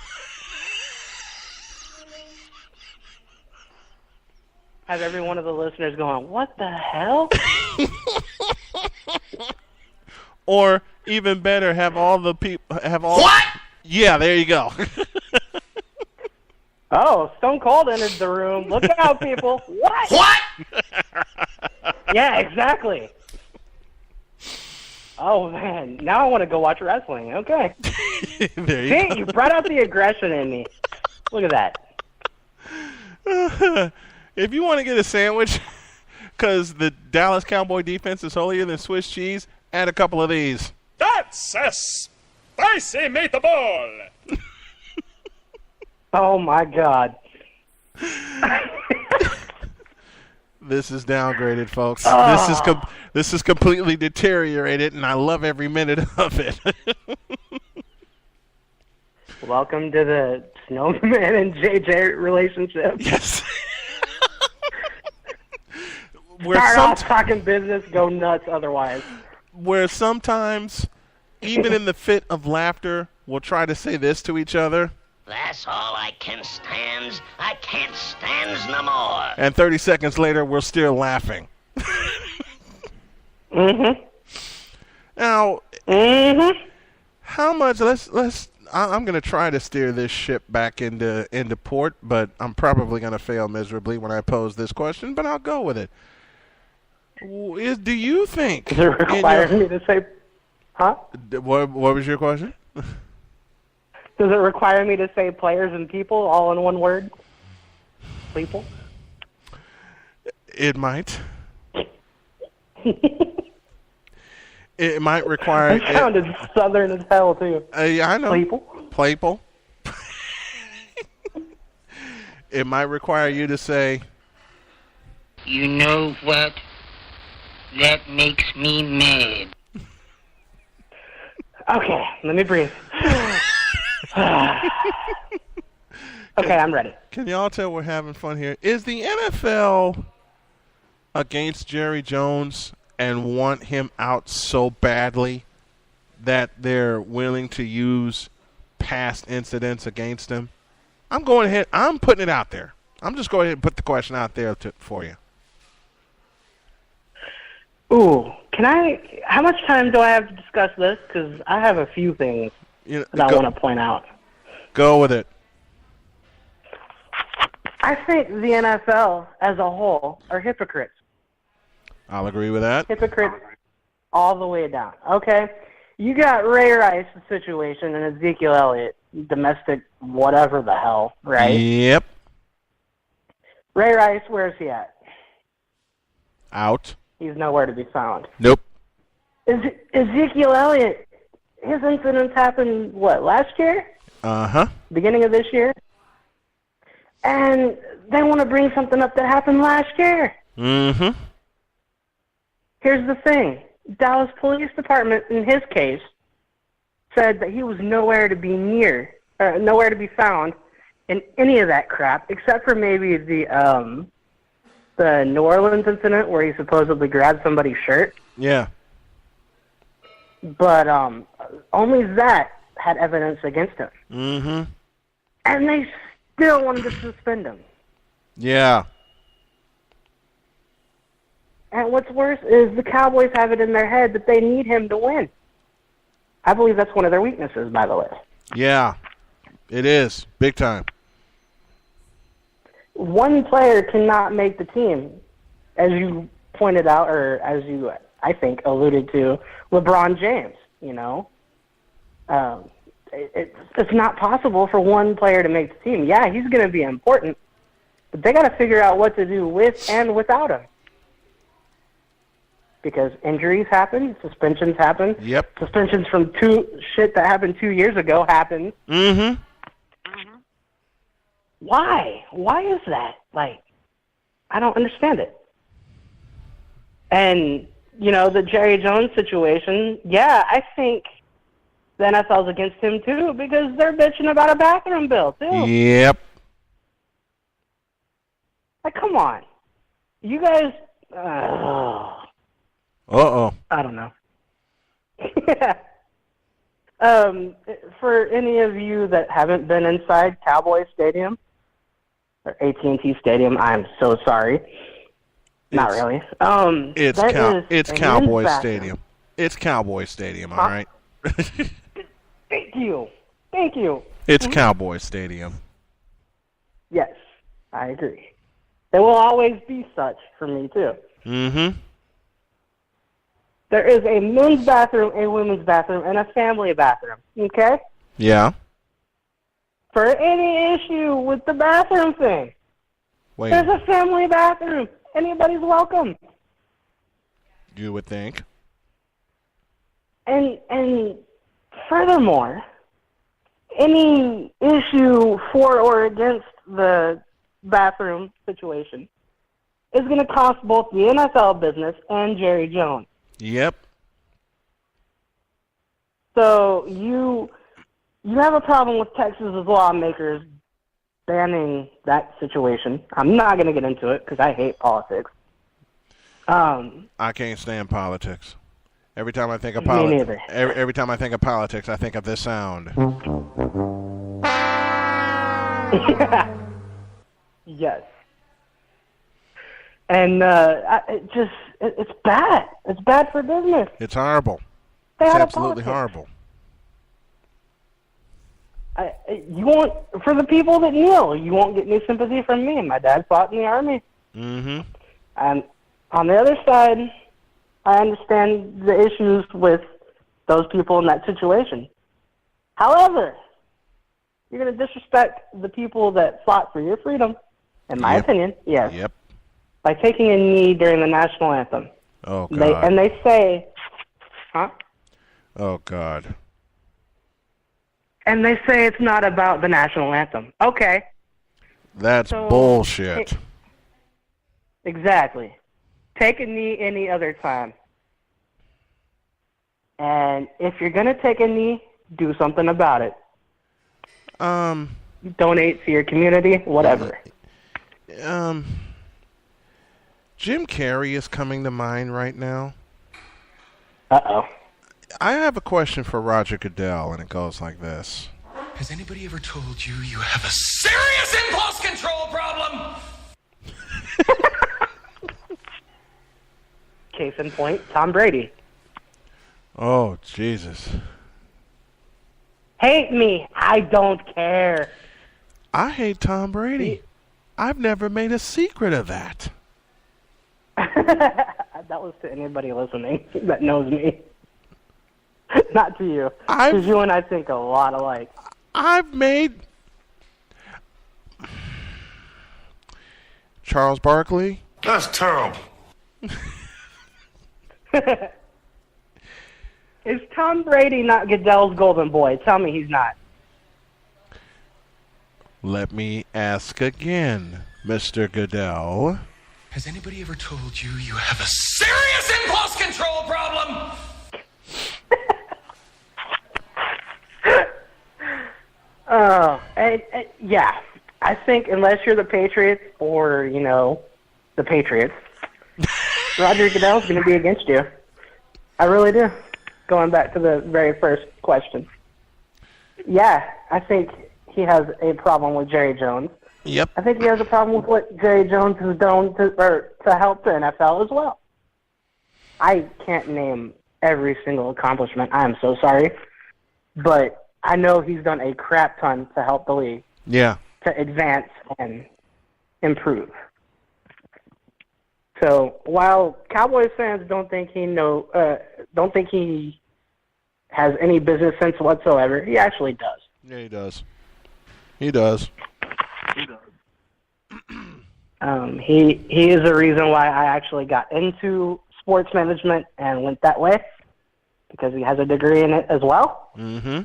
S8: Have every one of the listeners going, what the hell?
S7: Or even better, have all the people
S18: What?
S7: Yeah, there you go.
S8: Oh, Stone Cold entered the room. Look out, people. What?
S18: What?
S8: Yeah, exactly. Oh, man. Now I want to go watch wrestling. Okay.
S7: There you
S8: See,
S7: go.
S8: you brought out the aggression in me. Look at that.
S7: If you want to get a sandwich, because the Dallas Cowboy defense is holier than Swiss cheese, add a couple of these.
S3: That's a spicy meatball.
S8: Oh, my God.
S7: This is downgraded, folks.
S8: Oh.
S7: This is completely deteriorated, and I love every minute of it.
S8: Welcome to the Snowman and JJ relationship.
S7: Yes.
S8: Start off talking business, go nuts otherwise.
S7: Where sometimes, even in the fit of laughter, we'll try to say this to each other.
S6: That's all I can stand. I can't stand no more.
S7: And 30 seconds later, we're still laughing.
S8: Mm-hmm.
S7: Now, how much? I'm going to try to steer this ship back into port, but I'm probably going to fail miserably when I pose this question. But I'll go with it. Do you think?
S8: Does it require me to say? Huh?
S7: What was your question?
S8: Does it require me to say players and people all in one word? People?
S7: It might. It might require...
S8: It sounded southern as hell, too.
S7: Yeah, I know.
S8: People?
S7: It might require you to say...
S6: You know what? That makes me mad.
S8: Okay, let me breathe. Okay, I'm ready.
S7: Can y'all tell we're having fun here? Is the NFL against Jerry Jones and want him out so badly that they're willing to use past incidents against him? I'm going ahead. I'm putting it out there. I'm just going ahead and put the question out there for you.
S8: Ooh, how much time do I have to discuss this? Because I have a few things that I want to point out.
S7: Go with it.
S8: I think the NFL as a whole are hypocrites.
S7: I'll agree with that.
S8: Hypocrites all the way down. Okay? You got Ray Rice's situation and Ezekiel Elliott. domestic whatever the hell, right?
S7: Yep.
S8: Ray Rice, where's he at?
S7: Out.
S8: He's nowhere to be found.
S7: Nope.
S8: Ezekiel Elliott, his incidents happened, what, last year?
S7: Uh-huh.
S8: Beginning of this year? And they want to bring something up that happened last year.
S7: Mm-hmm.
S8: Here's the thing. Dallas Police Department, in his case, said that he was nowhere to be found in any of that crap, except for maybe the New Orleans incident where he supposedly grabbed somebody's shirt.
S7: Yeah.
S8: But only that had evidence against him.
S7: Mm-hmm.
S8: And they still wanted to suspend him.
S7: Yeah.
S8: And what's worse is the Cowboys have it in their head that they need him to win. I believe that's one of their weaknesses, by the way.
S7: Yeah. It is. Big time.
S8: One player cannot make the team, as you pointed out, or as you, I think, alluded to, LeBron James, you know. It's not possible for one player to make the team. Yeah, he's going to be important, but they got to figure out what to do with and without him. Because injuries happen, suspensions happen.
S7: Yep.
S8: Suspensions from shit that happened 2 years ago happen.
S7: Mm-hmm.
S8: Why? Why is that? Like, I don't understand it. And, you know, the Jerry Jones situation, yeah, I think the NFL's against him too because they're bitching about a bathroom bill too.
S7: Yep.
S8: Like, come on. You guys...
S7: Uh-oh.
S8: I don't know. For any of you that haven't been inside Cowboy Stadium, or AT&T Stadium, I'm so sorry. Not really.
S7: It's
S8: that
S7: Cowboy
S8: men's
S7: Stadium. It's Cowboy Stadium, all right?
S8: Thank you. Thank you.
S7: It's Cowboy Stadium.
S8: Yes, I agree. There will always be such for me, too.
S7: Mm-hmm.
S8: There is a men's bathroom, a women's bathroom, and a family bathroom, okay?
S7: Yeah.
S8: For any issue with the bathroom thing,
S7: Wait.
S8: there's a family bathroom. Anybody's welcome.
S7: You would think.
S8: And furthermore, any issue for or against the bathroom situation is going to cost both the NFL business and Jerry Jones.
S7: Yep.
S8: So you have a problem with Texas's lawmakers banning that situation. I'm not going to get into it because I hate politics.
S7: I can't stand politics. Every time I think of
S8: Me
S7: politics,
S8: neither.
S7: every time I think of politics, I think of this sound.
S8: Yes. And it's bad. It's bad for business.
S7: It's horrible.
S8: Stay
S7: It's
S8: out of
S7: absolutely
S8: politics.
S7: horrible.
S8: You won't, for the people that kneel, you won't get any sympathy from me. My dad fought in the Army.
S7: Mm-hmm.
S8: And on the other side, I understand the issues with those people in that situation. However, you're going to disrespect the people that fought for your freedom, in my opinion, yes.
S7: Yep.
S8: By taking a knee during the national anthem.
S7: Oh, God.
S8: And they say, huh?
S7: Oh, God.
S8: And they say it's not about the national anthem. Okay.
S7: That's
S8: So,
S7: bullshit.
S8: Exactly. Take a knee any other time. And if you're going to take a knee, do something about it. Donate to your community, whatever.
S7: Jim Carrey is coming to mind right now.
S8: Uh-oh.
S7: I have a question for Roger Goodell, and it goes like this.
S12: Has anybody ever told you you have a serious impulse control problem?
S8: Case in point, Tom Brady.
S7: Oh, Jesus.
S8: Hate me. I don't care.
S7: I hate Tom Brady. I've never made a secret of that.
S8: That was to anybody listening that knows me. Not to you. Because you and I think a lot alike.
S7: I've made Charles Barkley.
S5: That's terrible.
S8: Is Tom Brady not Goodell's golden boy? Tell me he's not.
S7: Let me ask again, Mr. Goodell.
S12: Has anybody ever told you you have a serious impulse control problem?
S8: Yeah. I think unless you're the Patriots or, the Patriots, Roger Goodell's going to be against you. I really do. Going back to the very first question. Yeah, I think he has a problem with Jerry Jones.
S7: Yep.
S8: I think he has a problem with what Jerry Jones has done to help the NFL as well. I can't name every single accomplishment. I am so sorry. But I know he's done a crap ton to help the league.
S7: Yeah.
S8: To advance and improve. So while Cowboys fans don't think he has any business sense whatsoever, he actually does.
S7: Yeah, he does. He does.
S8: He is the reason why I actually got into sports management and went that way, because he has a degree in it as well.
S7: Mm-hmm.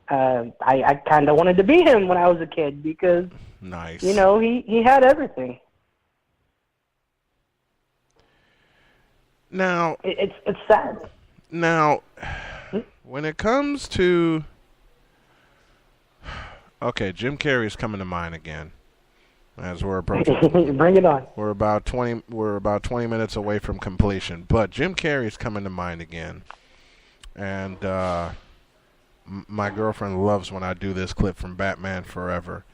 S8: I kind of wanted to be him when I was a kid because,
S7: nice.
S8: He had everything.
S7: Now,
S8: it's sad.
S7: Now, when it comes to, okay, Jim Carrey's coming to mind again. As we're approaching,
S8: bring it on.
S7: We're about 20 minutes away from completion, but Jim Carrey's coming to mind again, and my girlfriend loves when I do this clip from Batman Forever.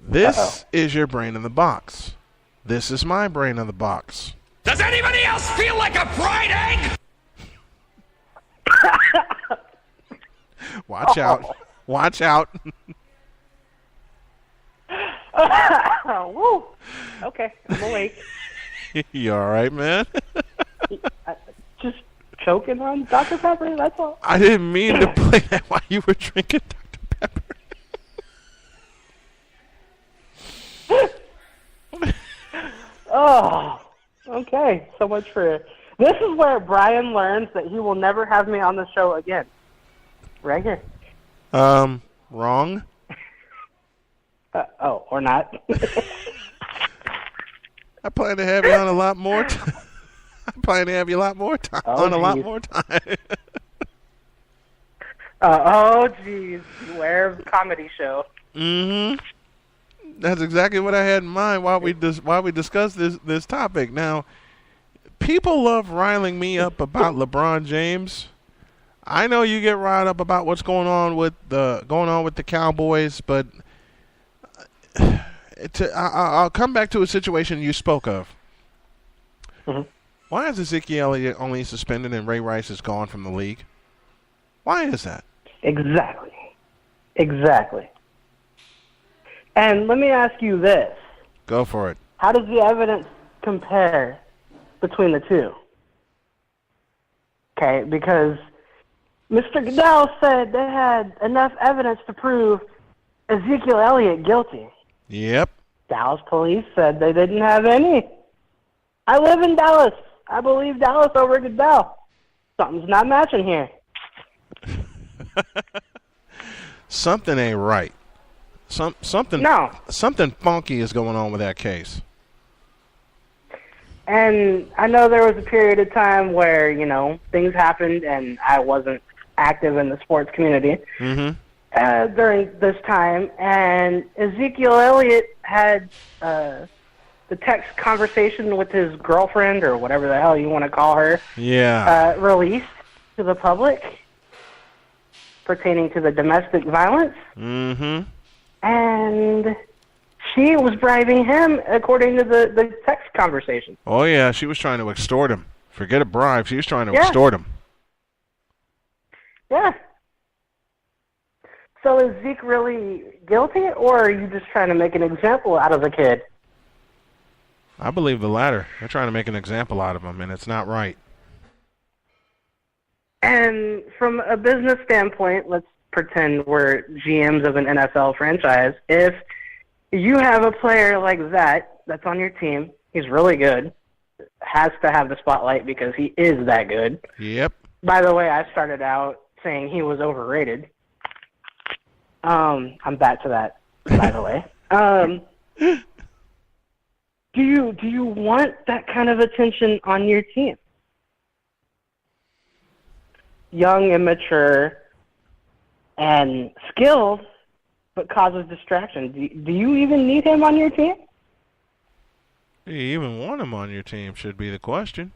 S7: This is your brain in the box. This is my brain in the box.
S12: Does anybody else feel like a fried egg?
S7: Watch out. Watch out.
S8: Woo. Okay, I'm awake.
S7: You all right, man?
S8: Just choking on Dr. Pepper, that's all.
S7: I didn't mean to play that while you were drinking Dr. Pepper.
S8: Oh, okay. So much for... This is where Brian learns that he will never have me on the show again. Right here.
S7: Wrong.
S8: Or not.
S7: I plan to have you on a lot more time. I plan to have you a lot more time. A lot more time.
S8: Geez. Beware of the comedy show.
S7: Mm-hmm. That's exactly what I had in mind while we discuss this topic. Now, people love riling me up about LeBron James. I know you get riled up about what's going on with the Cowboys, but I'll come back to a situation you spoke of.
S8: Mm-hmm.
S7: Why is Ezekiel Elliott only suspended and Ray Rice is gone from the league? Why is that?
S8: Exactly. And let me ask you this.
S7: Go for it.
S8: How does the evidence compare between the two? Okay, because Mr. Goodell said they had enough evidence to prove Ezekiel Elliott guilty.
S7: Yep.
S8: Dallas police said they didn't have any. I live in Dallas. I believe Dallas over Goodell. Something's not matching here.
S7: Something ain't right. Something funky is going on with that case.
S8: And I know there was a period of time where, things happened and I wasn't active in the sports community during this time. And Ezekiel Elliott had the text conversation with his girlfriend, or whatever the hell you want to call her, released to the public pertaining to the domestic violence.
S7: Mm-hmm.
S8: And she was bribing him, according to the text conversation.
S7: Oh, yeah, she was trying to extort him. Forget a bribe. She was trying to extort him.
S8: Yeah. So is Zeke really guilty, or are you just trying to make an example out of the kid?
S7: I believe the latter. They're trying to make an example out of him, and it's not right.
S8: And from a business standpoint, let's pretend we're GMs of an NFL franchise. If you have a player like that that's on your team, he's really good, has to have the spotlight because he is that good.
S7: Yep.
S8: By the way, I started out saying he was overrated. I'm back to that, by the way. Do you want that kind of attention on your team? Young, immature, and skilled, but causes distraction. Do you even need him on your team?
S7: Do you even want him on your team should be the question.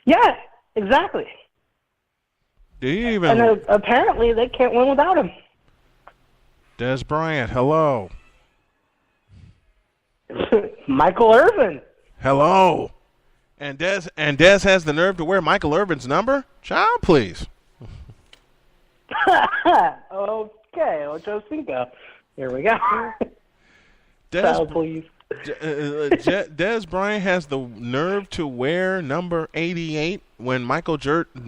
S8: Yeah, exactly.
S7: Do you even...
S8: And apparently they can't win without him.
S7: Des Bryant, hello.
S8: Michael Irvin.
S7: Hello. And Des has the nerve to wear Michael Irvin's number? Child, please.
S8: Okay, Ocho Cinco. Here we go.
S7: Des,
S8: please.
S7: Des Bryant has the nerve to wear number 88 when Michael Jordan,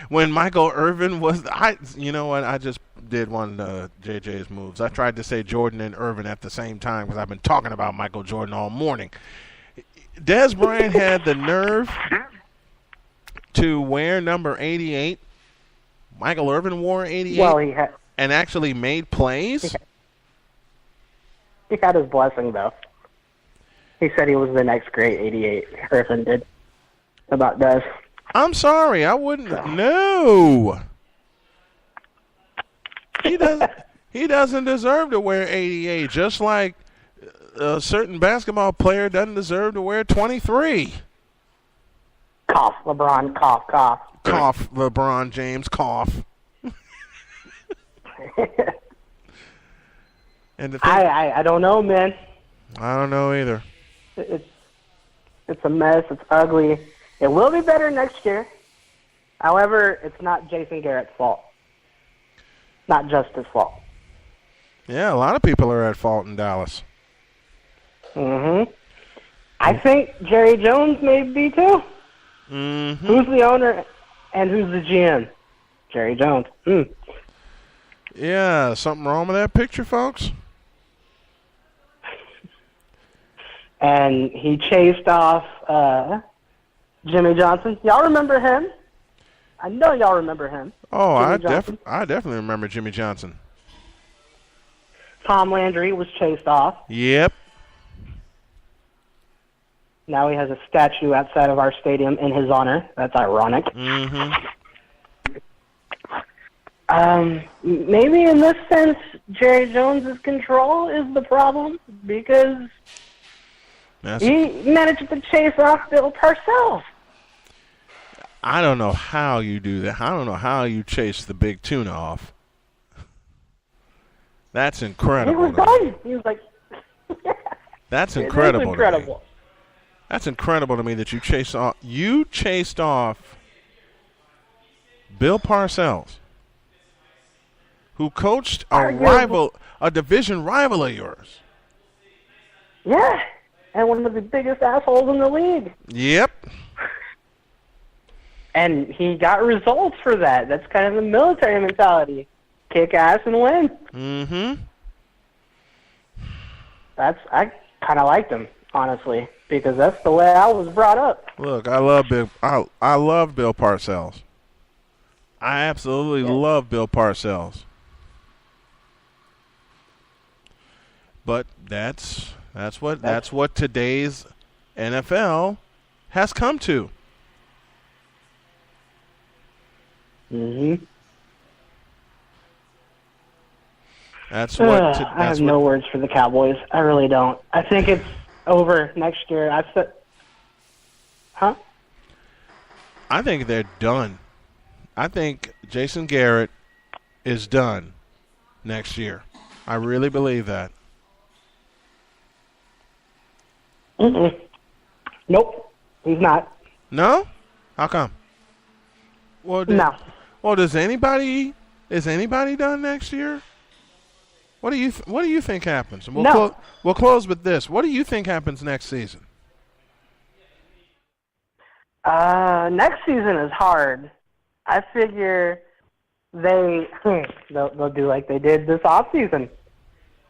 S7: when Michael Irvin was. You know what? I just did one of JJ's moves. I tried to say Jordan and Irvin at the same time because I've been talking about Michael Jordan all morning. Des Bryant had the nerve to wear number 88. Michael Irvin wore 88 and actually made plays.
S8: He had his blessing, though. He said he was the next great 88. Irvin did. About Des.
S7: I'm sorry, I wouldn't. No. He doesn't deserve to wear 88, just like a certain basketball player doesn't deserve to wear 23.
S8: Cough, LeBron, cough, cough.
S7: Cough, LeBron James, cough. And the thing,
S8: I don't know, man.
S7: I don't know either.
S8: It's a mess. It's ugly. It will be better next year. However, it's not Jason Garrett's fault. Not just his fault.
S7: Yeah, a lot of people are at fault in Dallas.
S8: Mm-hmm. I think Jerry Jones may be too.
S7: Mm-hmm.
S8: Who's the owner and who's the GM? Jerry Jones.
S7: Yeah, something wrong with that picture, folks?
S8: And he chased off Jimmy Johnson. Y'all remember him? I know y'all remember him.
S7: Oh, I
S8: Johnson.
S7: definitely remember Jimmy Johnson.
S8: Tom Landry was chased off.
S7: Yep.
S8: Now he has a statue outside of our stadium in his honor. That's ironic.
S7: Mm-hmm.
S8: Maybe in this sense, Jerry Jones's control is the problem because he managed to chase off Bill Parcells.
S7: I don't know how you do that. I don't know how you chase the big tuna off. That's incredible.
S8: He was done. He was like,
S7: that's incredible.
S8: It's incredible.
S7: That's incredible to me that you chased off Bill Parcells, who coached a division rival of yours.
S8: Yeah, and one of the biggest assholes in the league.
S7: Yep.
S8: And he got results for that. That's kind of the military mentality. Kick ass and win.
S7: Mm-hmm.
S8: I kind of liked him, honestly, because that's the way I was brought up.
S7: Look, I love Bill Parcells. I absolutely love Bill Parcells. But that's what today's NFL has come to.
S8: Mm-hmm.
S7: I
S8: have no words for the Cowboys. I really don't. I think it's over next year.
S7: I think they're done. I think Jason Garrett is done next year. I really believe that.
S8: Nope, he's not.
S7: No? How come? Well,
S8: no.
S7: Well, is anybody done next year? What do you think happens? And we'll close with this. What do you think happens next season?
S8: Next season is hard. I figure they'll do like they did this offseason.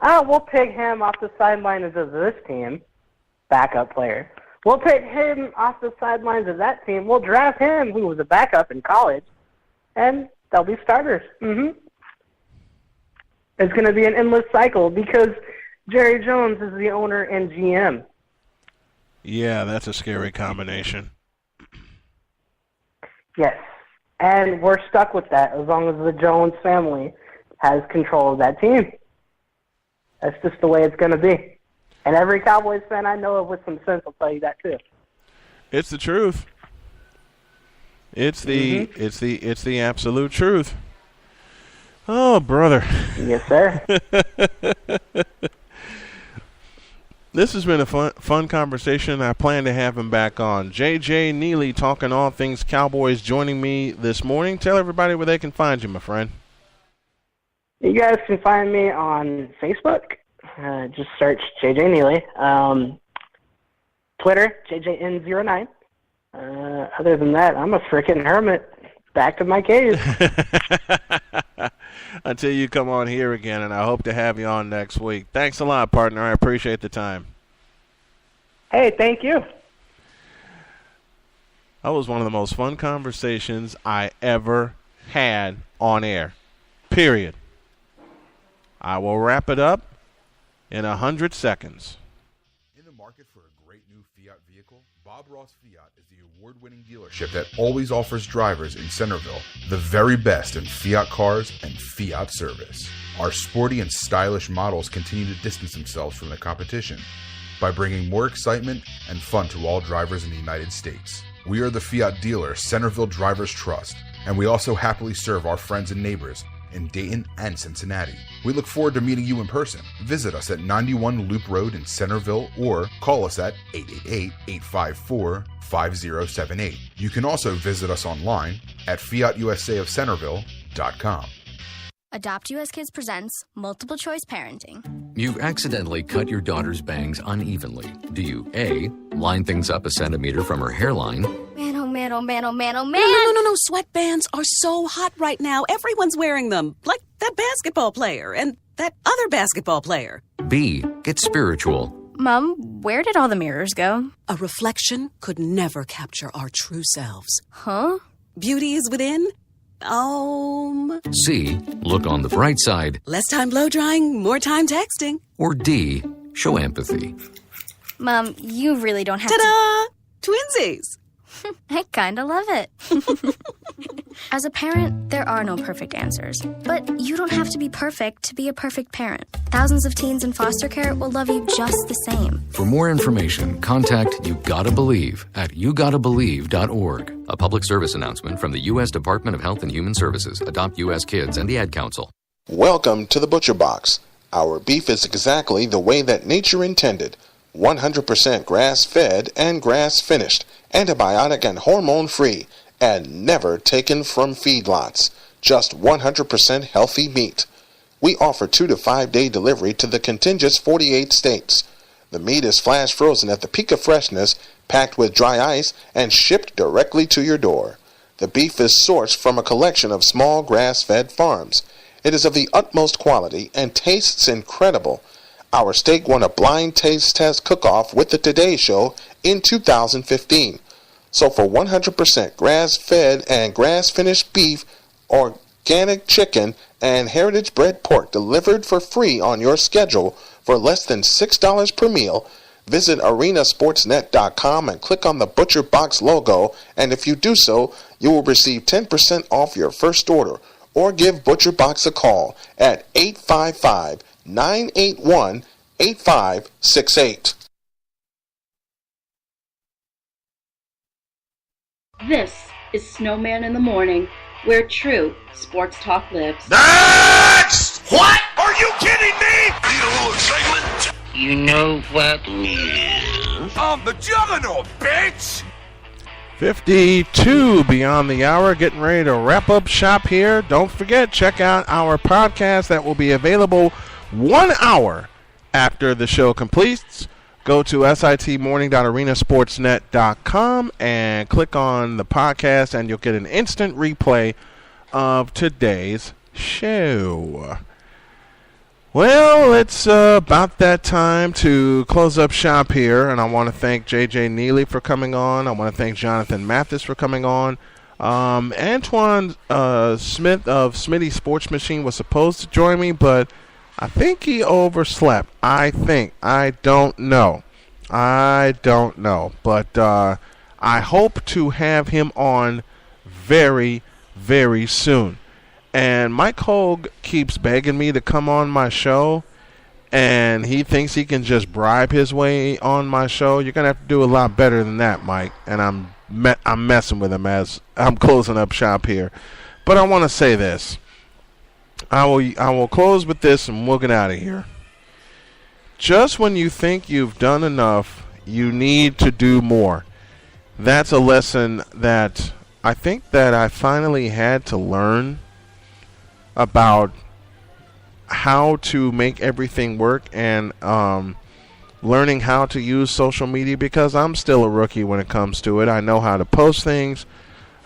S8: We'll pick him off the sidelines of this team, backup player. We'll pick him off the sidelines of that team. We'll draft him, who was a backup in college, and they'll be starters. It's going to be an endless cycle because Jerry Jones is the owner and GM.
S7: Yeah, that's a scary combination.
S8: Yes, and we're stuck with that as long as the Jones family has control of that team. That's just the way it's going to be. And every Cowboys fan I know of with some sense will tell you that too.
S7: It's the truth. It's the absolute truth. Oh, brother.
S8: Yes, sir.
S7: This has been a fun conversation. I plan to have him back on. JJ Neely talking all things Cowboys joining me this morning. Tell everybody where they can find you, my friend.
S8: You guys can find me on Facebook. Just search JJ Neely. Twitter, JJN09. Other than that, I'm a freaking hermit. Back to my cave.
S7: Until you come on here again, and I hope to have you on next week. Thanks a lot, partner. I appreciate the time.
S8: Hey, thank you.
S7: That was one of the most fun conversations I ever had on air. Period. I will wrap it up in 100 seconds.
S1: In the market for a great new Fiat vehicle, Bob Ross Fiat is the award-winning dealership that always offers drivers in Centerville the very best in Fiat cars and Fiat service. Our sporty and stylish models continue to distance themselves from the competition by bringing more excitement and fun to all drivers in the United States. We are the Fiat dealer Centerville drivers trust, and we also happily serve our friends and neighbors in Dayton and Cincinnati. We look forward to meeting you in person. Visit us at 91 Loop Road in Centerville or call us at 888-854-5078. You can also visit us online at fiatusaofcenterville.com.
S10: Adopt US Kids presents Multiple Choice Parenting.
S11: You've accidentally cut your daughter's bangs unevenly. Do you A, line things up a centimeter from her hairline?
S10: Man, oh man, oh man, oh man, oh man.
S21: No. Sweatbands are so hot right now. Everyone's wearing them. Like that basketball player and that other basketball player.
S11: B, get spiritual.
S10: Mom, where did all the mirrors go?
S21: A reflection could never capture our true selves.
S10: Huh?
S21: Beauty is within.
S11: C, look on the bright side.
S21: Less time blow drying, more time texting.
S11: Or D, show empathy.
S10: Mom, you really don't have
S21: Ta-da! Twinsies!
S10: I kinda love it. As a parent, there are no perfect answers. But you don't have to be perfect to be a perfect parent. Thousands of teens in foster care will love you just the same.
S11: For more information, contact You Gotta Believe at YouGottaBelieve.org. A public service announcement from the U.S. Department of Health and Human Services, Adopt U.S. Kids, and the Ad Council.
S13: Welcome to the Butcher Box. Our beef is exactly the way that nature intended. 100% grass-fed and grass-finished, antibiotic and hormone-free, and never taken from feedlots. Just 100% healthy meat. We offer 2 to 5 day delivery to the contiguous 48 states. The meat is flash frozen at the peak of freshness, packed with dry ice, and shipped directly to your door. The beef is sourced from a collection of small grass-fed farms. It is of the utmost quality and tastes incredible. Our steak won a blind taste test cook-off with the Today Show in 2015. So for 100% grass-fed and grass-finished beef, organic chicken, and heritage-bred pork delivered for free on your schedule for less than $6 per meal, visit arenasportsnet.com and click on the Butcher Box logo, and if you do so, you will receive 10% off your first order, or give Butcher Box a call at 855-981-8568.
S2: This is Snowman in the Morning, where true sports talk lives.
S5: Next! What? Are you kidding me? Need a little excitement?
S6: You know what?
S5: I'm the juggernaut, bitch!
S7: 52 beyond the hour, getting ready to wrap up shop here. Don't forget, check out our podcast that will be available 1 hour after the show completes go to sitmorning.arenasportsnet.com and click on the podcast, and you'll get an instant replay of today's show. Well, it's about that time to close up shop here, and I want to thank J.J. Neely for coming on. I want to thank Jonathan Mathis for coming on. Antoine Smith of Smitty Sports Machine was supposed to join me, but I think he overslept. I don't know. But I hope to have him on very, very soon. And Mike Hogue keeps begging me to come on my show, and he thinks he can just bribe his way on my show. You're going to have to do a lot better than that, Mike. And I'm messing with him as I'm closing up shop here. But I want to say this. I will close with this, and we'll get out of here. Just when you think you've done enough, you need to do more. That's a lesson that I think that I finally had to learn about how to make everything work, and learning how to use social media, because I'm still a rookie when it comes to it. I know how to post things.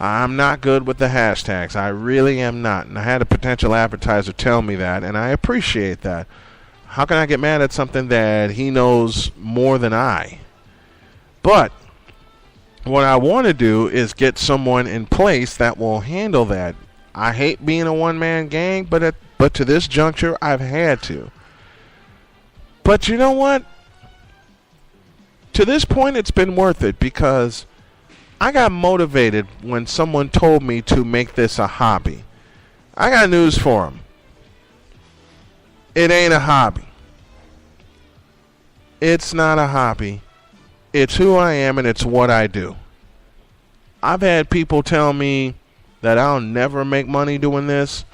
S7: I'm not good with the hashtags. I really am not. And I had a potential advertiser tell me that, and I appreciate that. How can I get mad at something that he knows more than I? But what I want to do is get someone in place that will handle that. I hate being a one-man gang, but to this juncture, I've had to. But you know what? To this point, it's been worth it, because I got motivated when someone told me to make this a hobby. I got news for them. It ain't a hobby. It's not a hobby. It's who I am, and it's what I do. I've had people tell me that I'll never make money doing this.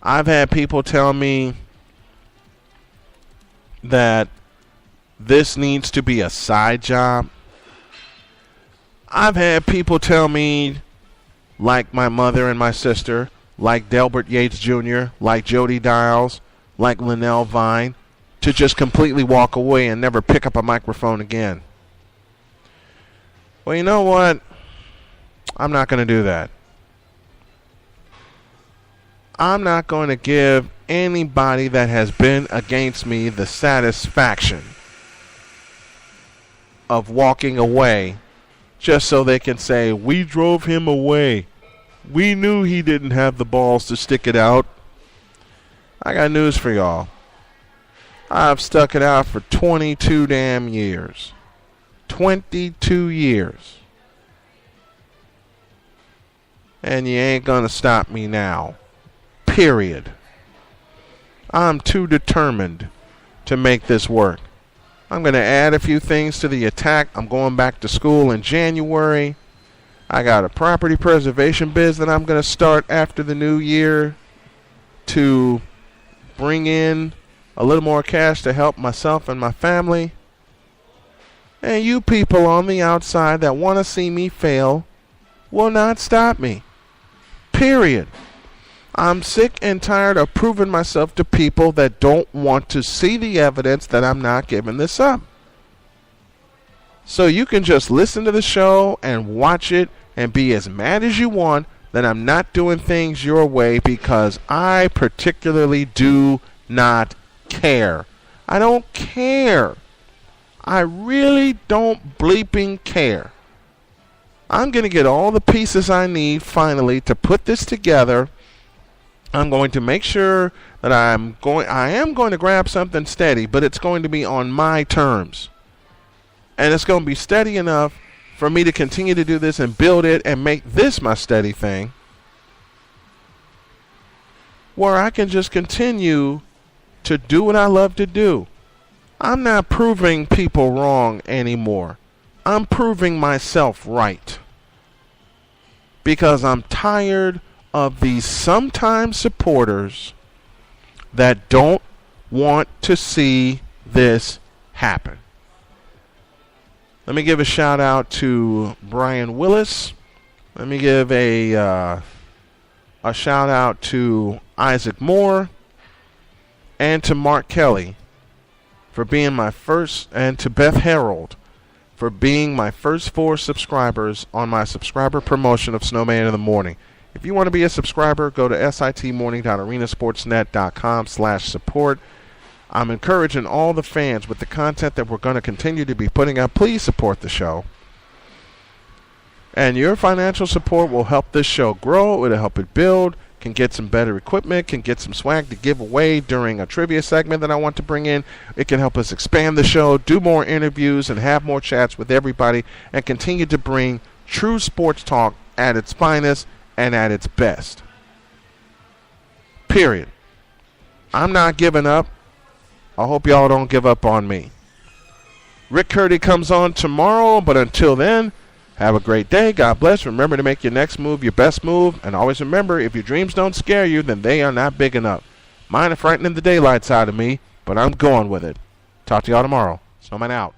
S7: I've had people tell me that this needs to be a side job. I've had people tell me, like my mother and my sister, like Delbert Yates Jr., like Jody Dials, like Linnell Vine, to just completely walk away and never pick up a microphone again. Well, you know what? I'm not going to do that. I'm not going to give anybody that has been against me the satisfaction of walking away just so they can say, we drove him away. We knew he didn't have the balls to stick it out. I got news for y'all. I've stuck it out for 22 damn years. 22 years. And you ain't gonna stop me now. Period. I'm too determined to make this work. I'm going to add a few things to the attack. I'm going back to school in January. I got a property preservation biz that I'm going to start after the new year to bring in a little more cash to help myself and my family. And you people on the outside that want to see me fail will not stop me. Period. I'm sick and tired of proving myself to people that don't want to see the evidence that I'm not giving this up. So you can just listen to the show and watch it and be as mad as you want that I'm not doing things your way, because I particularly do not care. I don't care. I really don't bleeping care. I'm going to get all the pieces I need finally to put this together. I'm going to make sure that I am going to grab something steady, but it's going to be on my terms. And it's going to be steady enough for me to continue to do this and build it and make this my steady thing, where I can just continue to do what I love to do. I'm not proving people wrong anymore. I'm proving myself right. Because I'm tired of these sometimes supporters that don't want to see this happen. Let me give a shout out to Brian Willis. Let me give a shout out to Isaac Moore and to Mark Kelly for being my first, and to Beth Harold for being my first 4 subscribers on my subscriber promotion of Snowman in the Morning. If you want to be a subscriber, go to sitmorning.arenasportsnet.com/support. I'm encouraging all the fans with the content that we're going to continue to be putting out. Please support the show. And your financial support will help this show grow. It'll help it build, can get some better equipment, can get some swag to give away during a trivia segment that I want to bring in. It can help us expand the show, do more interviews, and have more chats with everybody, and continue to bring true sports talk at its finest and at its best. Period. I'm not giving up. I hope y'all don't give up on me. Rick Curdy comes on tomorrow, but until then, have a great day. God bless. Remember to make your next move your best move. And always remember, if your dreams don't scare you, then they are not big enough. Mine are frightening the daylights out of me, but I'm going with it. Talk to y'all tomorrow. Snowman out.